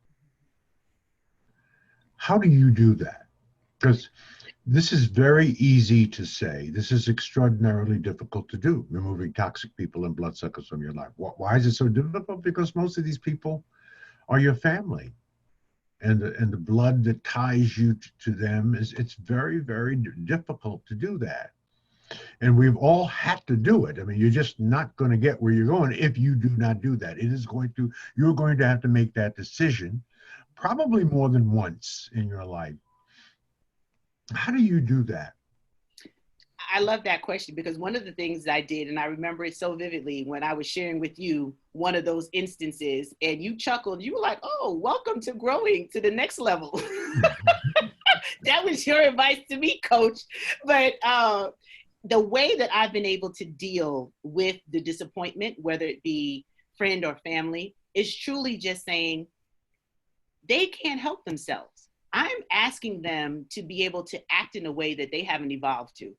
How do you do that? Because this is very easy to say. This is extraordinarily difficult to do, removing toxic people and bloodsuckers from your life. Why is it so difficult? Because most of these people are your family. And the blood that ties you to them, it's very, very difficult to do that. And we've all had to do it. I mean, you're just not going to get where you're going if you do not do that. You're going to have to make that decision probably more than once in your life. How do you do that? I love that question because one of the things I did, and I remember it so vividly when I was sharing with you one of those instances, and you chuckled, you were like, oh, welcome to growing to the next level. That was your advice to me, coach. But the way that I've been able to deal with the disappointment, whether it be friend or family, is truly just saying they can't help themselves. I'm asking them to be able to act in a way that they haven't evolved to.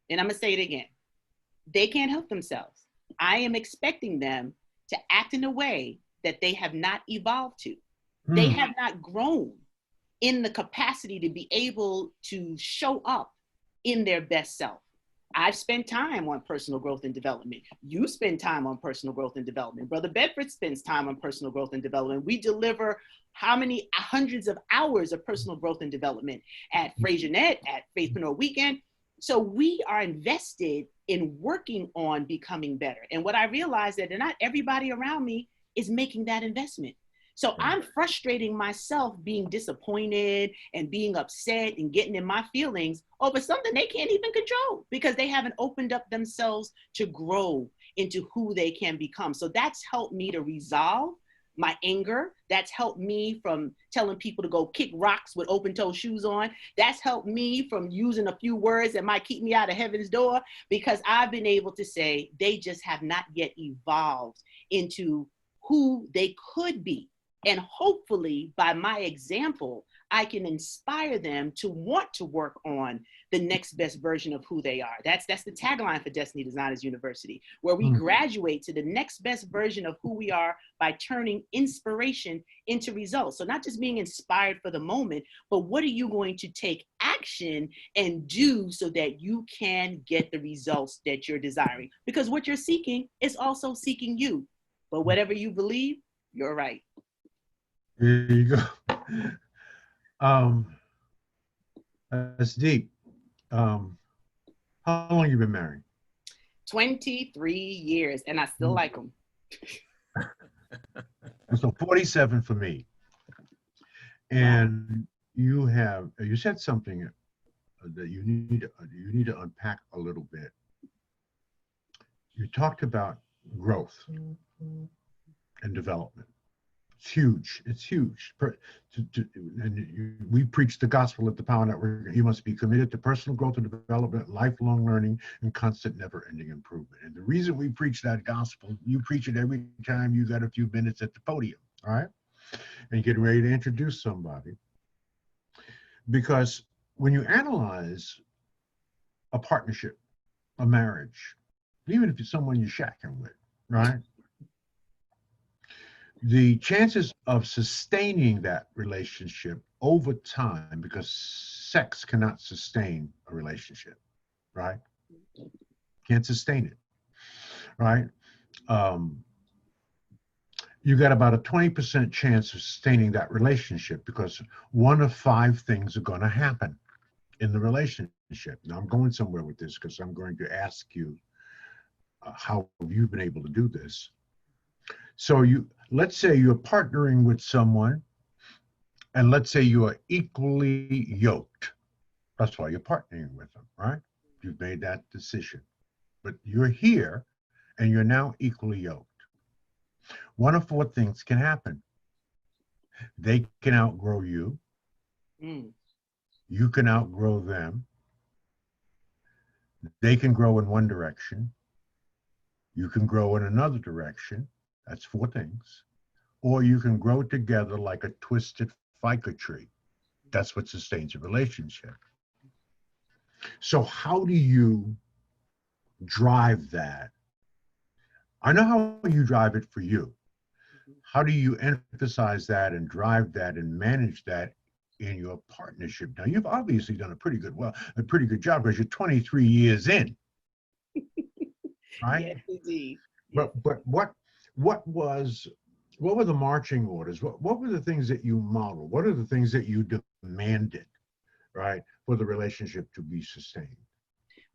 And I'm going to say it again. They can't help themselves. I am expecting them to act in a way that they have not evolved to. They have not grown in the capacity to be able to show up in their best self. I've spent time on personal growth and development. You spend time on personal growth and development. Brother Bedford spends time on personal growth and development. We deliver how many hundreds of hours of personal growth and development at Fraser Net, at Faithpreneur Weekend. So we are invested in working on becoming better. And what I realized that not everybody around me is making that investment. So I'm frustrating myself being disappointed and being upset and getting in my feelings over something they can't even control because they haven't opened up themselves to grow into who they can become. So that's helped me to resolve my anger. That's helped me from telling people to go kick rocks with open-toe shoes on. That's helped me from using a few words that might keep me out of heaven's door because I've been able to say they just have not yet evolved into who they could be. And hopefully by my example, I can inspire them to want to work on the next best version of who they are. That's the tagline for Destiny Designers University, where we graduate to the next best version of who we are by turning inspiration into results. So not just being inspired for the moment, but what are you going to take action and do so that you can get the results that you're desiring? Because what you're seeking is also seeking you. But whatever you believe, you're right. There you go. That's deep. How long you been married? 23 years, and I still like them. So 47 for me. And you said something that you need to unpack a little bit. You talked about growth and development. It's huge. It's huge. We preach the gospel at the Power Network. You must be committed to personal growth and development, lifelong learning, and constant never-ending improvement. And the reason we preach that gospel, you preach it every time you got a few minutes at the podium, all right? And getting ready to introduce somebody. Because when you analyze a partnership, a marriage, even if it's someone you're shacking with, right? The chances of sustaining that relationship over time, because sex cannot sustain a relationship, right? Can't sustain it, right? You got about a 20% chance of sustaining that relationship because one of 5 things are going to happen in the relationship. Now, I'm going somewhere with this because I'm going to ask you how have you been able to do this? So let's say you're partnering with someone, and let's say you are equally yoked. That's why you're partnering with them, right? You've made that decision. But you're here, and you're now equally yoked. One of 4 things can happen. They can outgrow you. You can outgrow them. They can grow in one direction. You can grow in another direction. That's 4 things. Or you can grow together like a twisted ficus tree. That's what sustains a relationship. So how do you drive that? I know how you drive it for you. How do you emphasize that and drive that and manage that in your partnership? Now, you've obviously done a pretty good job because you're 23 years in, right? Yes, indeed. But what were the marching orders? What were the things that you modeled? What are the things that you demanded, right, for the relationship to be sustained?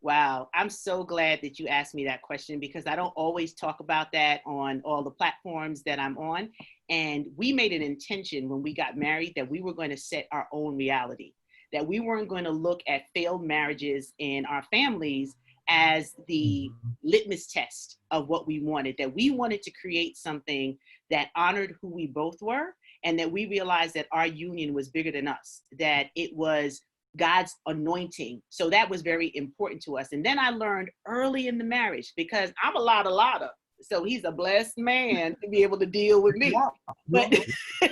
Wow, I'm so glad that you asked me that question because I don't always talk about that on all the platforms that I'm on. And we made an intention when we got married that we were going to set our own reality, that we weren't going to look at failed marriages in our families as the litmus test of what we wanted, that we wanted to create something that honored who we both were, and that we realized that our union was bigger than us, that it was God's anointing. So that was very important to us. And then I learned early in the marriage, because I'm a lotta, So he's a blessed man to be able to deal with me. Yeah. But,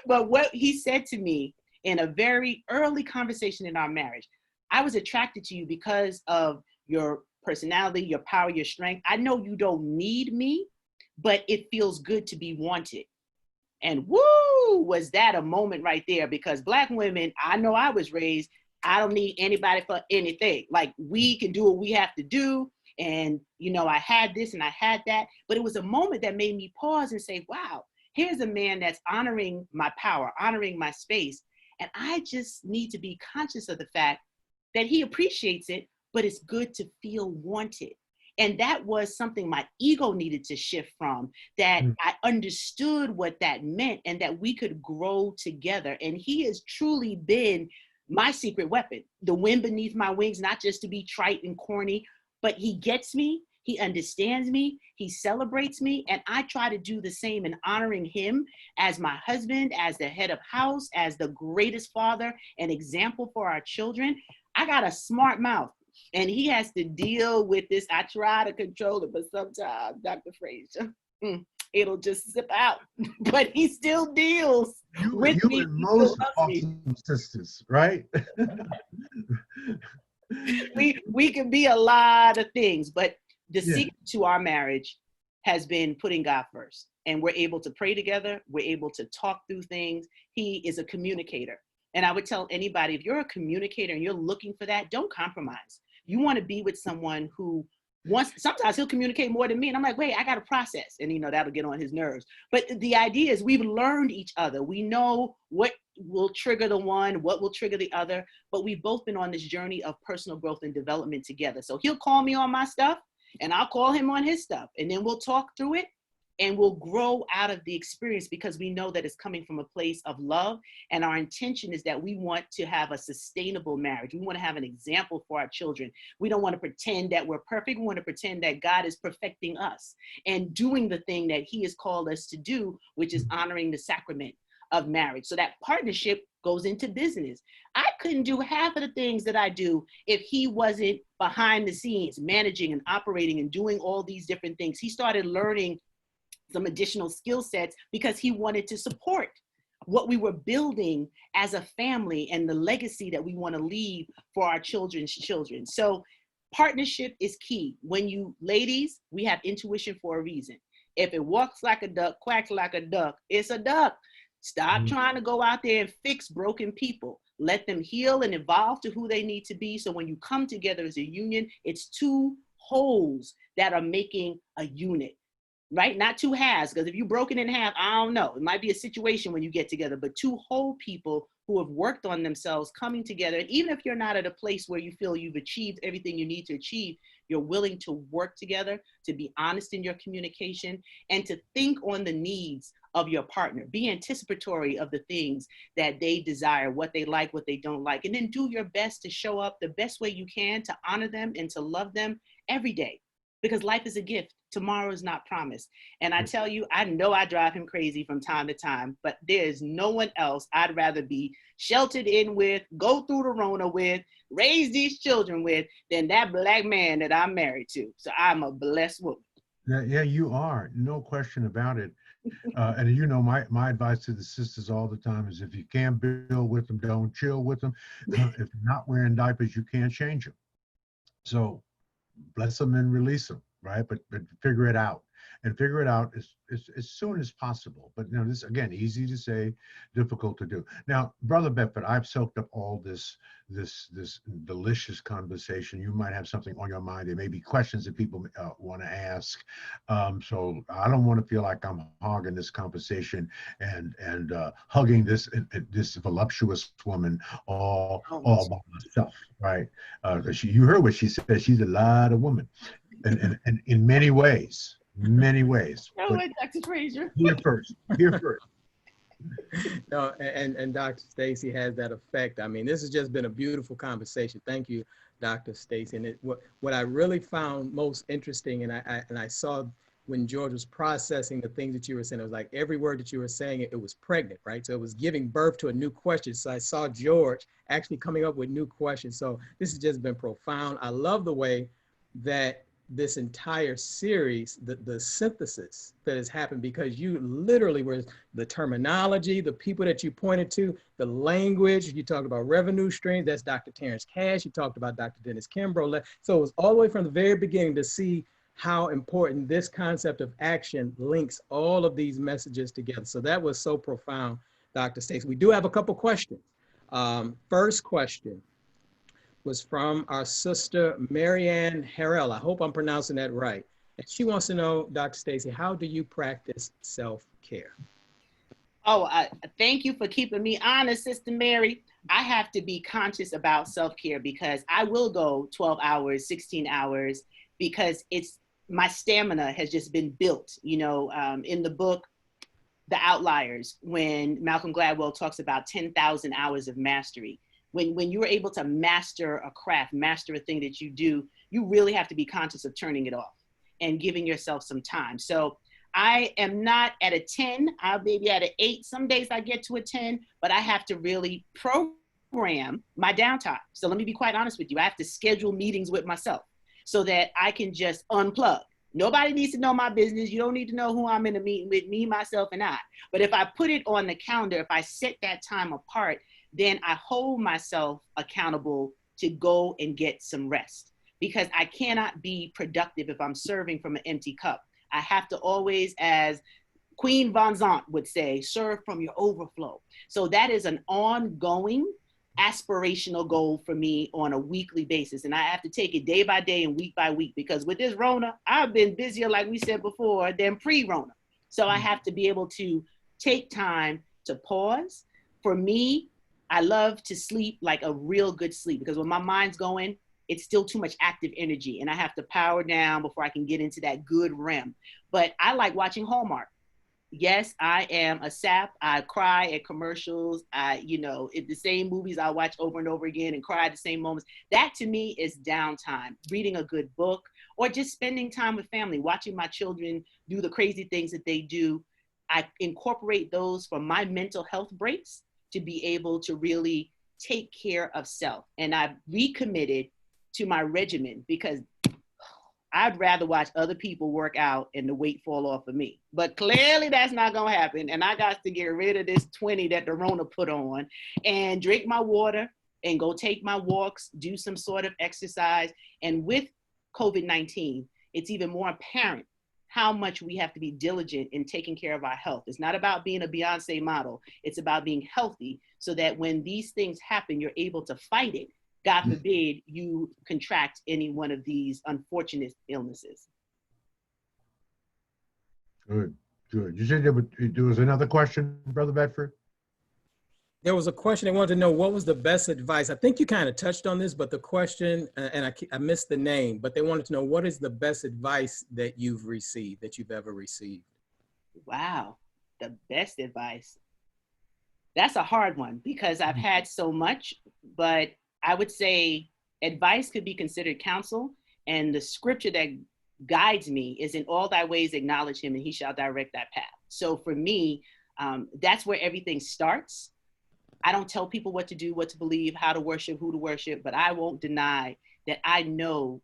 but what he said to me in a very early conversation in our marriage, I was attracted to you because of your personality, your power, your strength. I know you don't need me, but it feels good to be wanted. And woo, was that a moment right there? Because Black women, I know I was raised, I don't need anybody for anything. Like, we can do what we have to do. And, you know, I had this and I had that. But it was a moment that made me pause and say, wow, here's a man that's honoring my power, honoring my space. And I just need to be conscious of the fact that he appreciates it, but it's good to feel wanted. And that was something my ego needed to shift from, that I understood what that meant and that we could grow together. And he has truly been my secret weapon, the wind beneath my wings, not just to be trite and corny, but he gets me, he understands me, he celebrates me. And I try to do the same in honoring him as my husband, as the head of house, as the greatest father, an example for our children. I got a smart mouth. And he has to deal with this. I try to control it, but sometimes, Dr. Fraser, it'll just zip out. But he still deals with me. And most awesome sisters, right? we can be a lot of things, but the secret to our marriage has been putting God first. And we're able to pray together. We're able to talk through things. He is a communicator. And I would tell anybody, if you're a communicator and you're looking for that, don't compromise. You want to be with someone who wants, sometimes he'll communicate more than me. And I'm like, wait, I got to process. And, you know, that'll get on his nerves. But the idea is we've learned each other. We know what will trigger the one, what will trigger the other. But we've both been on this journey of personal growth and development together. So he'll call me on my stuff and I'll call him on his stuff. And then we'll talk through it. And we'll grow out of the experience because we know that it's coming from a place of love. And our intention is that we want to have a sustainable marriage. We want to have an example for our children. We don't want to pretend that we're perfect. We want to pretend that God is perfecting us and doing the thing that he has called us to do, which is honoring the sacrament of marriage. So that partnership goes into business. I couldn't do half of the things that I do if he wasn't behind the scenes, managing and operating and doing all these different things. He started learning some additional skill sets because he wanted to support what we were building as a family and the legacy that we want to leave for our children's children. So partnership is key. When you ladies, we have intuition for a reason. If it walks like a duck, quacks like a duck, it's a duck. Stop trying to go out there and fix broken people. Let them heal and evolve to who they need to be. So when you come together as a union, it's two wholes that are making a unit. Right? Not two halves, because if you broke it in half, I don't know. It might be a situation when you get together, but two whole people who have worked on themselves coming together. And even if you're not at a place where you feel you've achieved everything you need to achieve, you're willing to work together, to be honest in your communication, and to think on the needs of your partner. Be anticipatory of the things that they desire, what they like, what they don't like, and then do your best to show up the best way you can to honor them and to love them every day. Because life is a gift. Tomorrow is not promised. And I tell you, I know I drive him crazy from time to time, but there's no one else I'd rather be sheltered in with, go through the Rona with, raise these children with, than that Black man that I'm married to. So I'm a blessed woman. Yeah, you are. No question about it. And you know, my advice to the sisters all the time is if you can't build with them, don't chill with them. If you're not wearing diapers, you can't change them. So bless them and release them, right? But figure it out, and figure it out as soon as possible. But you know, this again, easy to say, difficult to do. Now, Brother Bedford, I've soaked up all this delicious conversation. You might have something on your mind. There may be questions that people want to ask. So I don't want to feel like I'm hogging this conversation and hugging this voluptuous woman all by myself, right? You heard what she said. She's a lot of woman, and in many ways. No, Dr. Fraser. Here first. No, and Dr. Stacie has that effect. I mean, this has just been a beautiful conversation. Thank you, Dr. Stacie. And what I really found most interesting, and I saw when George was processing the things that you were saying, it was like every word that you were saying, it was pregnant, right? So it was giving birth to a new question. So I saw George actually coming up with new questions. So this has just been profound. I love the way that this entire series, the synthesis that has happened, because you literally were the terminology, the people that you pointed to, the language, you talked about revenue streams, that's Dr. Terrence Cash, you talked about Dr. Dennis Kimbrough. So it was all the way from the very beginning to see how important this concept of action links all of these messages together. So that was so profound, Dr. Stacie. We do have a couple questions. First question was from our sister, Marianne Harrell. I hope I'm pronouncing that right. And she wants to know, Dr. Stacie, how do you practice self-care? Oh, thank you for keeping me honest, Sister Mary. I have to be conscious about self-care because I will go 12 hours, 16 hours, because my stamina has just been built. You know, in the book, The Outliers, when Malcolm Gladwell talks about 10,000 hours of mastery, when you're able to master a craft, master a thing that you do, you really have to be conscious of turning it off and giving yourself some time. So I am not at a 10, I'll maybe at an 8. Some days I get to a 10, but I have to really program my downtime. So let me be quite honest with you. I have to schedule meetings with myself so that I can just unplug. Nobody needs to know my business. You don't need to know who I'm in a meeting with, me, myself, and I. But if I put it on the calendar, if I set that time apart, then I hold myself accountable to go and get some rest, because I cannot be productive if I'm serving from an empty cup. I have to always, as Queen Von Zant would say, serve from your overflow. So that is an ongoing aspirational goal for me on a weekly basis. And I have to take it day by day and week by week, because with this Rona, I've been busier, like we said before, than pre-Rona. So I have to be able to take time to pause. For me, I love to sleep like a real good sleep, because when my mind's going, it's still too much active energy and I have to power down before I can get into that good REM. But I like watching Hallmark. Yes, I am a sap. I cry at commercials. The same movies I watch over and over again and cry at the same moments. That to me is downtime. Reading a good book or just spending time with family, watching my children do the crazy things that they do. I incorporate those for my mental health breaks to be able to really take care of self. And I've recommitted to my regimen, because I'd rather watch other people work out and the weight fall off of me. But clearly that's not gonna happen. And I got to get rid of this 20 that the Rona put on and drink my water and go take my walks, do some sort of exercise. And with COVID-19, it's even more apparent how much we have to be diligent in taking care of our health. It's not about being a Beyonce model. It's about being healthy so that when these things happen, you're able to fight it. God forbid you contract any one of these unfortunate illnesses. Good, good. You said there was another question, Brother Bedford? There was a question. They wanted to know what was the best advice. I think you kind of touched on this, but the question, and I missed the name, but they wanted to know what is the best advice that you've received, that you've ever received? Wow, the best advice. That's a hard one because I've had so much, but I would say advice could be considered counsel. And the scripture that guides me is, in all thy ways acknowledge him and he shall direct that path. So for me, that's where everything starts. I don't tell people what to do, what to believe, how to worship, who to worship, but I won't deny that I know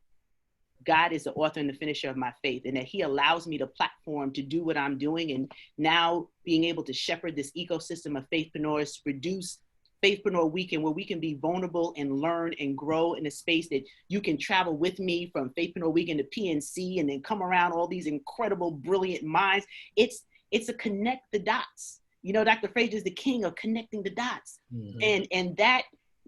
God is the author and the finisher of my faith, and that he allows me the platform to do what I'm doing. And now being able to shepherd this ecosystem of faithpreneurs, produce Faithpreneur Weekend, where we can be vulnerable and learn and grow in a space that you can travel with me from Faithpreneur Weekend to PNC and then come around all these incredible, brilliant minds. It's a connect the dots. You know, Dr. Fraser is the king of connecting the dots. Mm-hmm. And that,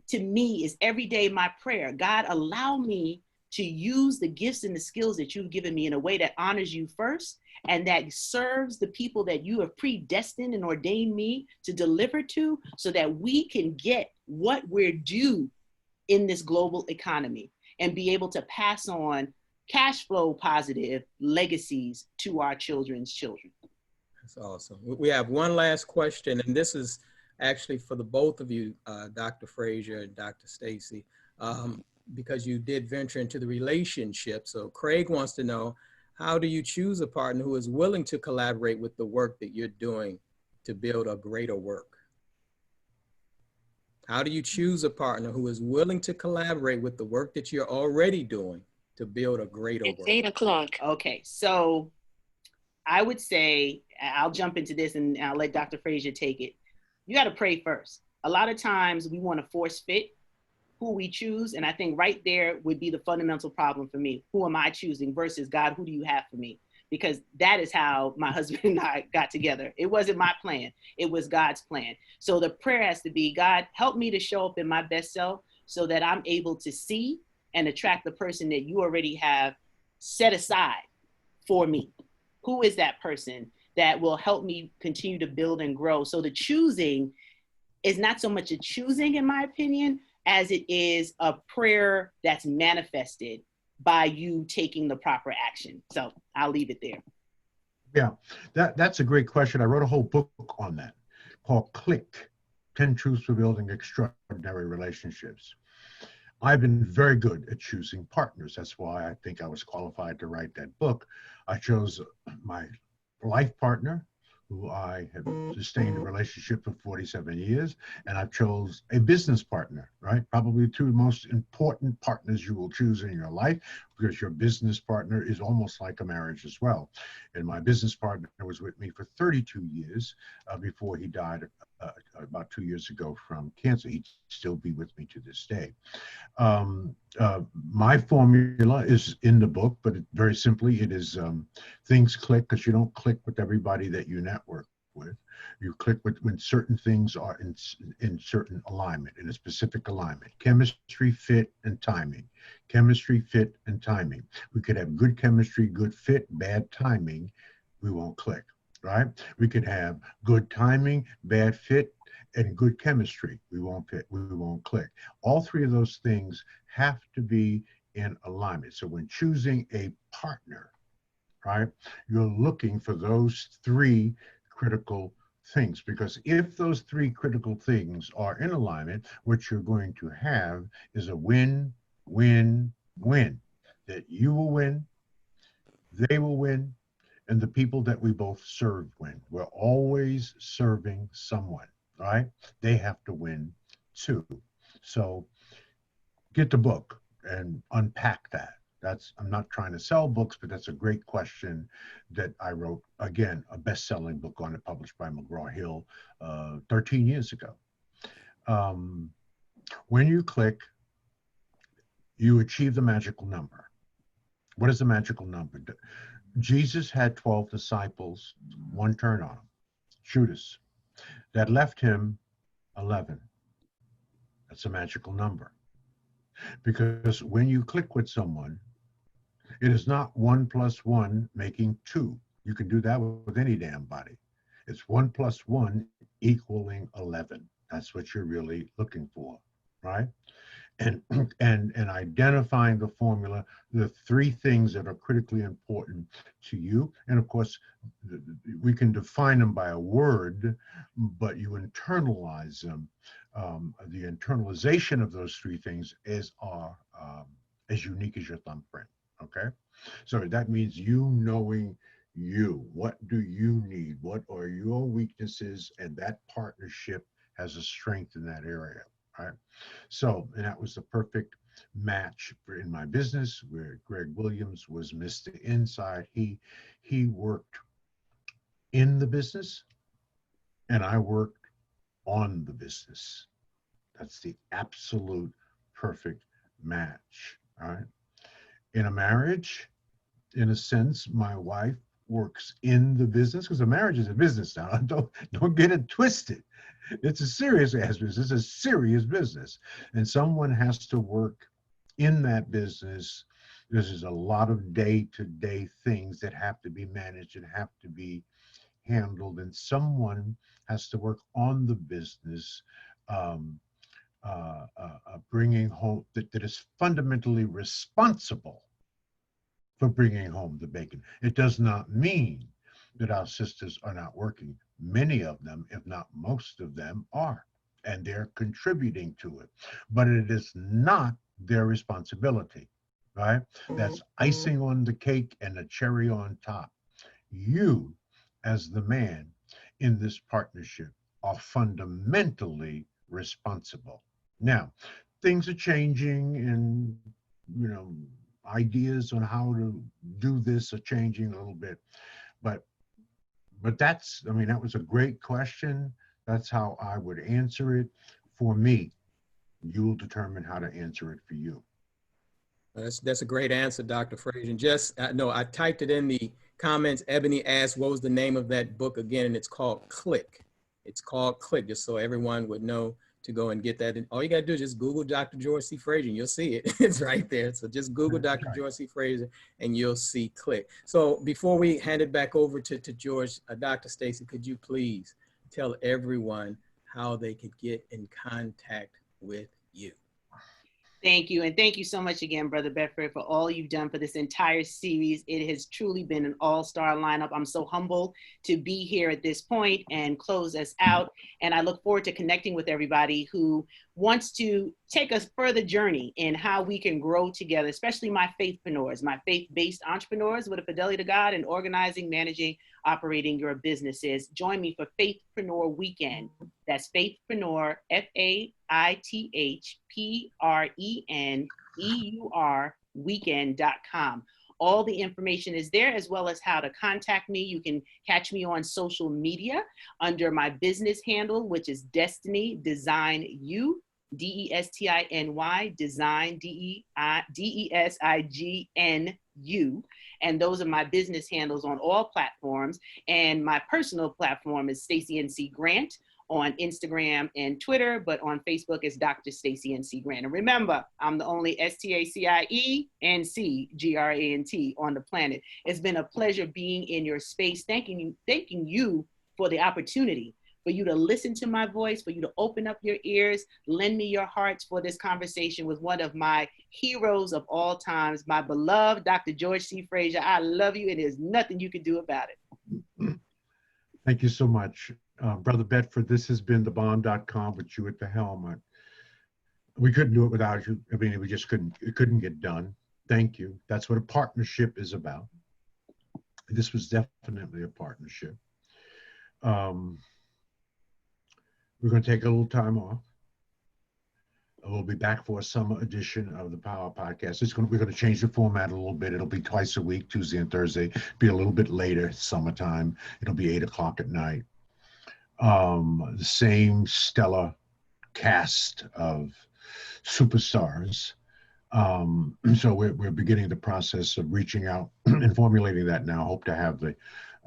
to me, is every day my prayer. God, allow me to use the gifts and the skills that you've given me in a way that honors you first and that serves the people that you have predestined and ordained me to deliver to, so that we can get what we're due in this global economy and be able to pass on cash flow positive legacies to our children's children. That's awesome. We have one last question, and this is actually for the both of you, Dr. Fraser and Dr. Stacie, because you did venture into the relationship. So Craig wants to know, how do you choose a partner who is willing to collaborate with the work that you're doing to build a greater work? How do you choose a partner who is willing to collaborate with the work that you're already doing to build a greater world? It's 8 o'clock. Okay, so I would say, I'll jump into this and I'll let Dr. Fraser take it. You got to pray first. A lot of times we want to force fit who we choose. And I think right there would be the fundamental problem for me. Who am I choosing versus God, who do you have for me? Because that is how my husband and I got together. It wasn't my plan. It was God's plan. So the prayer has to be, God, help me to show up in my best self so that I'm able to see and attract the person that you already have set aside for me. Who is that person that will help me continue to build and grow? So the choosing is not so much a choosing, in my opinion, as it is a prayer that's manifested by you taking the proper action. So I'll leave it there. Yeah, that's a great question. I wrote a whole book on that called Click, 10 Truths for Building Extraordinary Relationships. I've been very good at choosing partners. That's why I think I was qualified to write that book. I chose my life partner, who I have sustained a relationship for 47 years, and I chose a business partner, right? Probably two most important partners you will choose in your life, because your business partner is almost like a marriage as well. And my business partner was with me for 32 years before he died about 2 years ago from cancer. He'd still be with me to this day. My formula is in the book, but very simply, it is things click, because you don't click with everybody that you network with. You click with when certain things are in certain alignment, in a specific alignment. Chemistry, fit, and timing. Chemistry, fit, and timing. We could have good chemistry, good fit, bad timing. We won't click, right? We could have good timing, bad fit, and good chemistry. We won't fit, we won't click. All three of those things have to be in alignment. So when choosing a partner, right, you're looking for those three critical things, because if those three critical things are in alignment, what you're going to have is a win, win, win. That you will win, they will win, and the people that we both serve win. We're always serving someone, right? They have to win too. So get the book and unpack that. I'm not trying to sell books, but that's a great question that I wrote, again, a best-selling book on it, published by McGraw-Hill 13 years ago. When you click, you achieve the magical number. What is the magical number? Jesus had 12 disciples, one turn on him, Judas. That left him 11. That's a magical number. Because when you click with someone, it is not 1 + 1 making 2. You can do that with any damn body. It's 1 + 1 equaling 11. That's what you're really looking for, right? And identifying the formula, the three things that are critically important to you. And of course, we can define them by a word, but you internalize them. The internalization of those three things are as unique as your thumbprint. Okay, so that means you knowing you. What do you need? What are your weaknesses? And that partnership has a strength in that area. Right. So, and that was the perfect match in my business, where Greg Williams was Mr. Inside. He worked in the business, and I worked on the business. That's the absolute perfect match. All right. In a marriage, in a sense, my wife works in the business, because a marriage is a business now. Don't get it twisted. It's a serious ass business. It's a serious business. And someone has to work in that business. There's a lot of day-to-day things that have to be managed and have to be handled. And someone has to work on the business, bringing home, that is fundamentally responsible for bringing home the bacon. It does not mean that our sisters are not working. Many of them, if not most of them, are, and they're contributing to it. But it is not their responsibility, right? That's icing on the cake and a cherry on top. You, as the man in this partnership, are fundamentally responsible. Now, things are changing, and ideas on how to do this are changing a little bit. But that's, I mean, that was a great question. That's how I would answer it. For me, you'll determine how to answer it for you. That's a great answer, Dr. Fraser. And just, no, I typed it in the comments. Ebony asked, what was the name of that book again? And it's called Click. It's called Click, just so everyone would know to go and get that. And all you got to do is just Google Dr. George C. Fraser and you'll see it. It's right there. So just Google Dr. George C. Fraser and you'll see Click. So before we hand it back over to George, Dr. Stacie, could you please tell everyone how they could get in contact with you? Thank you. And thank you so much again, Brother Bedford, for all you've done for this entire series. It has truly been an all-star lineup. I'm so humbled to be here at this point and close us out. And I look forward to connecting with everybody who wants to take a further journey in how we can grow together, especially my faithpreneurs, my faith-based entrepreneurs with a fidelity to God and organizing, managing, operating your businesses. Join me for Faithpreneur Weekend. That's Faithpreneur, FAITHPRENEUR weekend.com. All the information is there, as well as how to contact me. You can catch me on social media under my business handle, which is Destiny Design U, DESTINY, Design, DESIGNU. And those are my business handles on all platforms. And my personal platform is Stacie NC Grant on Instagram and Twitter, but on Facebook it's Dr. Stacie NC Grant. And remember, I'm the only STACIE NC GRANT on the planet. It's been a pleasure being in your space. Thanking you for the opportunity, for you to listen to my voice, for you to open up your ears, lend me your hearts for this conversation with one of my heroes of all times, my beloved Dr. George C. Fraser. I love you, and there's nothing you can do about it. Thank you so much. Brother Bedford, this has been thebomb.com with you at the helm. We couldn't do it without you. I mean, it couldn't get done. Thank you. That's what a partnership is about. This was definitely a partnership. We're going to take a little time off. We'll be back for a summer edition of the Power Podcast. We're going to change the format a little bit. It'll be twice a week, Tuesday and Thursday. Be a little bit later, summertime. It'll be 8 o'clock at night. The same stellar cast of superstars. So we're beginning the process of reaching out and formulating that now. Hope to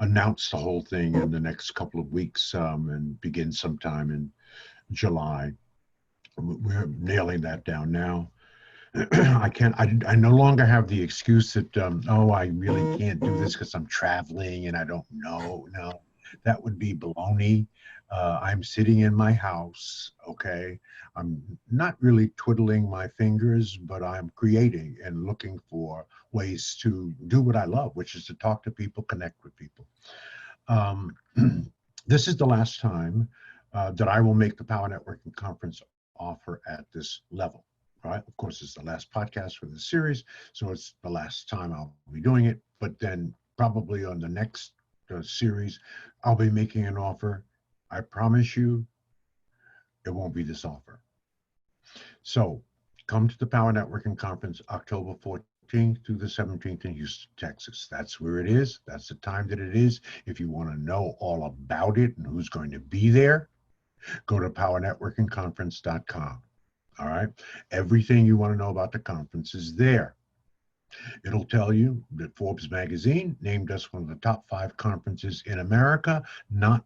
announce the whole thing in the next couple of weeks and begin sometime in July. We're nailing that down now. I no longer have the excuse that, I really can't do this because I'm traveling and I don't know. No, that would be baloney. I'm sitting in my house, okay? I'm not really twiddling my fingers, but I'm creating and looking for ways to do what I love, which is to talk to people, connect with people. This is the last time that I will make the Power Networking Conference offer at this level, right? Of course, it's the last podcast for the series, so it's the last time I'll be doing it, but then probably on the next series, I'll be making an offer. I promise you, it won't be this offer. So come to the Power Networking Conference, October 14th through the 17th in Houston, Texas. That's where it is. That's the time that it is. If you want to know all about it and who's going to be there, go to powernetworkingconference.com. All right. Everything you want to know about the conference is there. It'll tell you that Forbes magazine named us one of the top 5 conferences in America, not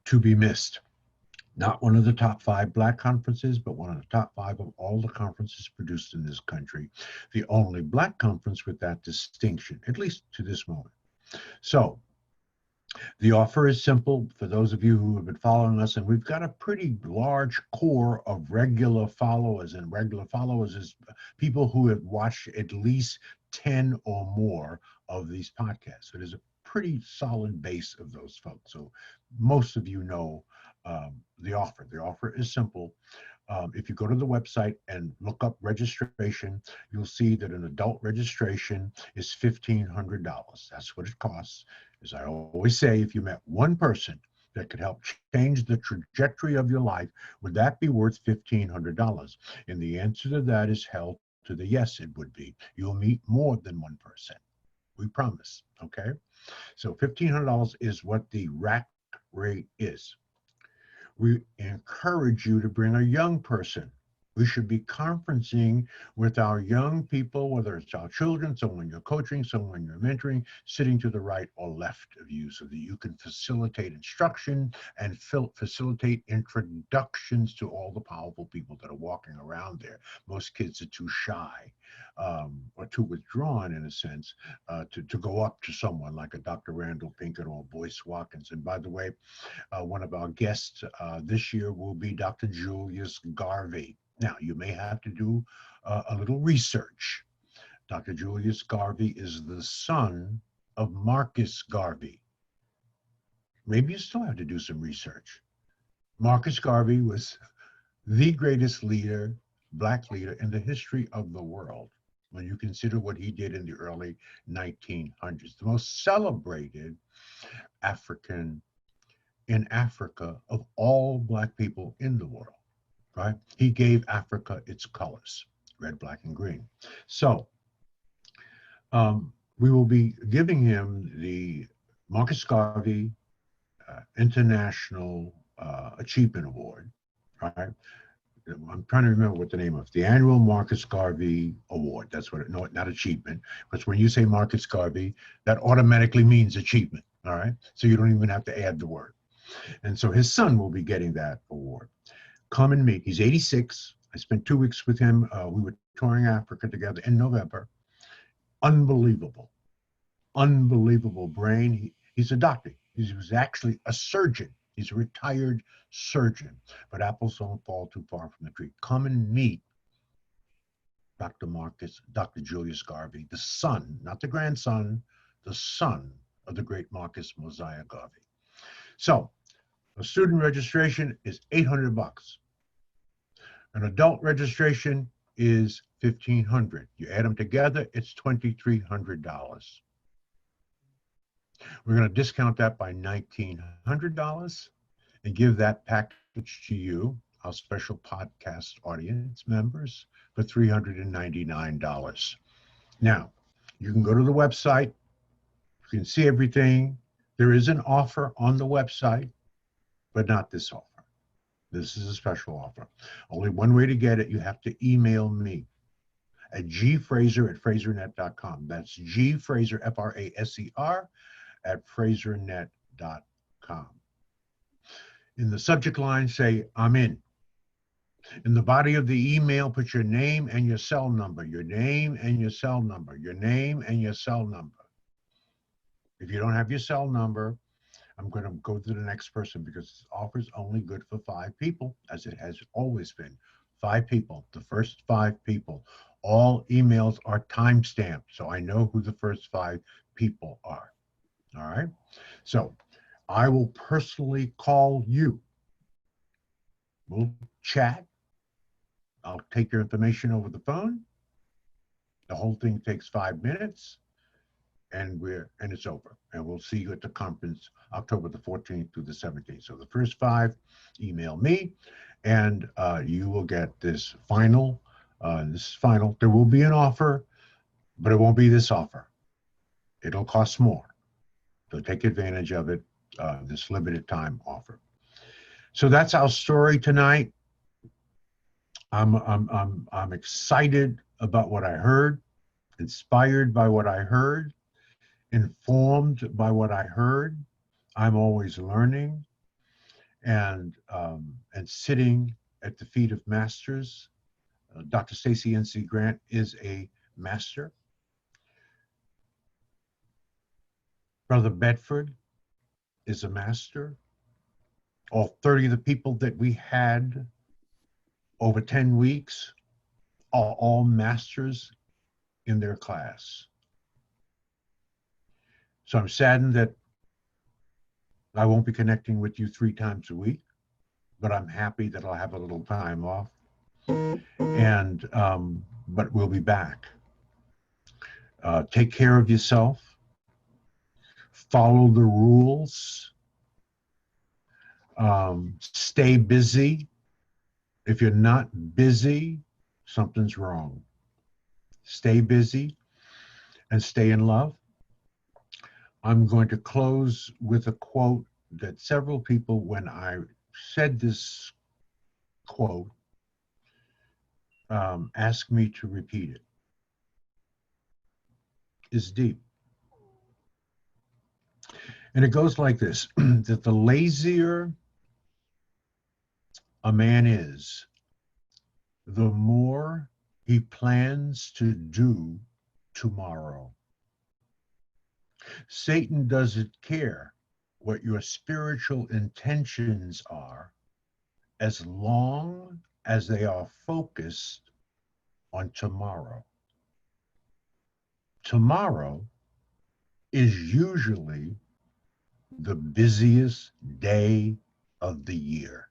to be missed. Not one of the top 5 Black conferences, but one of the top 5 of all the conferences produced in this country. The only Black conference with that distinction, at least to this moment. So the offer is simple for those of you who have been following us, and we've got a pretty large core of regular followers, and regular followers is people who have watched at least 10 or more of these podcasts. So there's a pretty solid base of those folks. So most of you know the offer. The offer is simple. If you go to the website and look up registration, you'll see that an adult registration is $1,500. That's what it costs. As I always say, if you met one person that could help change the trajectory of your life, would that be worth $1,500? And the answer to that is hell to the yes, it would be. You'll meet more than one person. We promise, okay? So $1,500 is what the rack rate is. We encourage you to bring a young person. We should be conferencing with our young people, whether it's our children, someone you're coaching, someone you're mentoring, sitting to the right or left of you so that you can facilitate instruction and facilitate introductions to all the powerful people that are walking around there. Most kids are too shy or too withdrawn, in a sense, to go up to someone like a Dr. Randall Pinkett or Boyce Watkins. And by the way, one of our guests this year will be Dr. Julius Garvey. Now, you may have to do a little research. Dr. Julius Garvey is the son of Marcus Garvey. Maybe you still have to do some research. Marcus Garvey was the greatest leader, Black leader in the history of the world, when you consider what he did in the early 1900s. The most celebrated African in Africa of all Black people in the world. Right? He gave Africa its colors, red, black, and green. So we will be giving him the Marcus Garvey International Achievement Award, right? I'm trying to remember what the name of the annual Marcus Garvey Award. That's what it, no, not achievement, because when you say Marcus Garvey, that automatically means achievement, all right? So you don't even have to add the word. And so his son will be getting that award. Come and meet. He's 86. I spent 2 weeks with him. We were touring Africa together in November. Unbelievable, unbelievable brain. He's a doctor. He was actually a surgeon. He's a retired surgeon. But apples don't fall too far from the tree. Come and meet Dr. Julius Garvey, the son, not the grandson, the son of the great Marcus Mosiah Garvey. So a student registration is $800. An adult registration is $1,500. You add them together, it's $2,300. We're going to discount that by $1,900 and give that package to you, our special podcast audience members, for $399. Now, you can go to the website. You can see everything. There is an offer on the website, but not this offer. This is a special offer. Only one way to get it. You have to email me at gfraser@frasernet.com. That's gfraser, Fraser, at frasernet.com. In the subject line, say, I'm in. In the body of the email, put your name and your cell number, your name and your cell number, your name and your cell number. If you don't have your cell number, I'm going to go to the next person because this offer is only good for 5 people, as it has always been. 5 people, the first 5 people. All emails are timestamped, so I know who the first 5 people are. All right? So I will personally call you. We'll chat. I'll take your information over the phone. The whole thing takes 5 minutes. And it's over. And we'll see you at the conference October the 14th through the 17th. So the first 5, email me, and you will get this final. This is final. There will be an offer, but it won't be this offer. It'll cost more. So take advantage of it, this limited time offer. So that's our story tonight. I'm excited about what I heard, inspired by what I heard, informed by what I heard. I'm always learning and sitting at the feet of masters. Dr. Stacie N.C. Grant is a master. Brother Bedford is a master. All 30 of the people that we had over 10 weeks are all masters in their class. So I'm saddened that I won't be connecting with you 3 times a week, but I'm happy that I'll have a little time off. And but we'll be back. Take care of yourself. Follow the rules. Stay busy. If you're not busy, something's wrong. stay busy, and stay in love. I'm going to close with a quote that several people, when I said this quote, asked me to repeat it. It's deep. And it goes like this, that the lazier a man is, the more he plans to do tomorrow. Satan doesn't care what your spiritual intentions are as long as they are focused on tomorrow. Tomorrow is usually the busiest day of the year.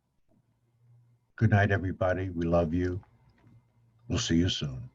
Good night, everybody. We love you. We'll see you soon.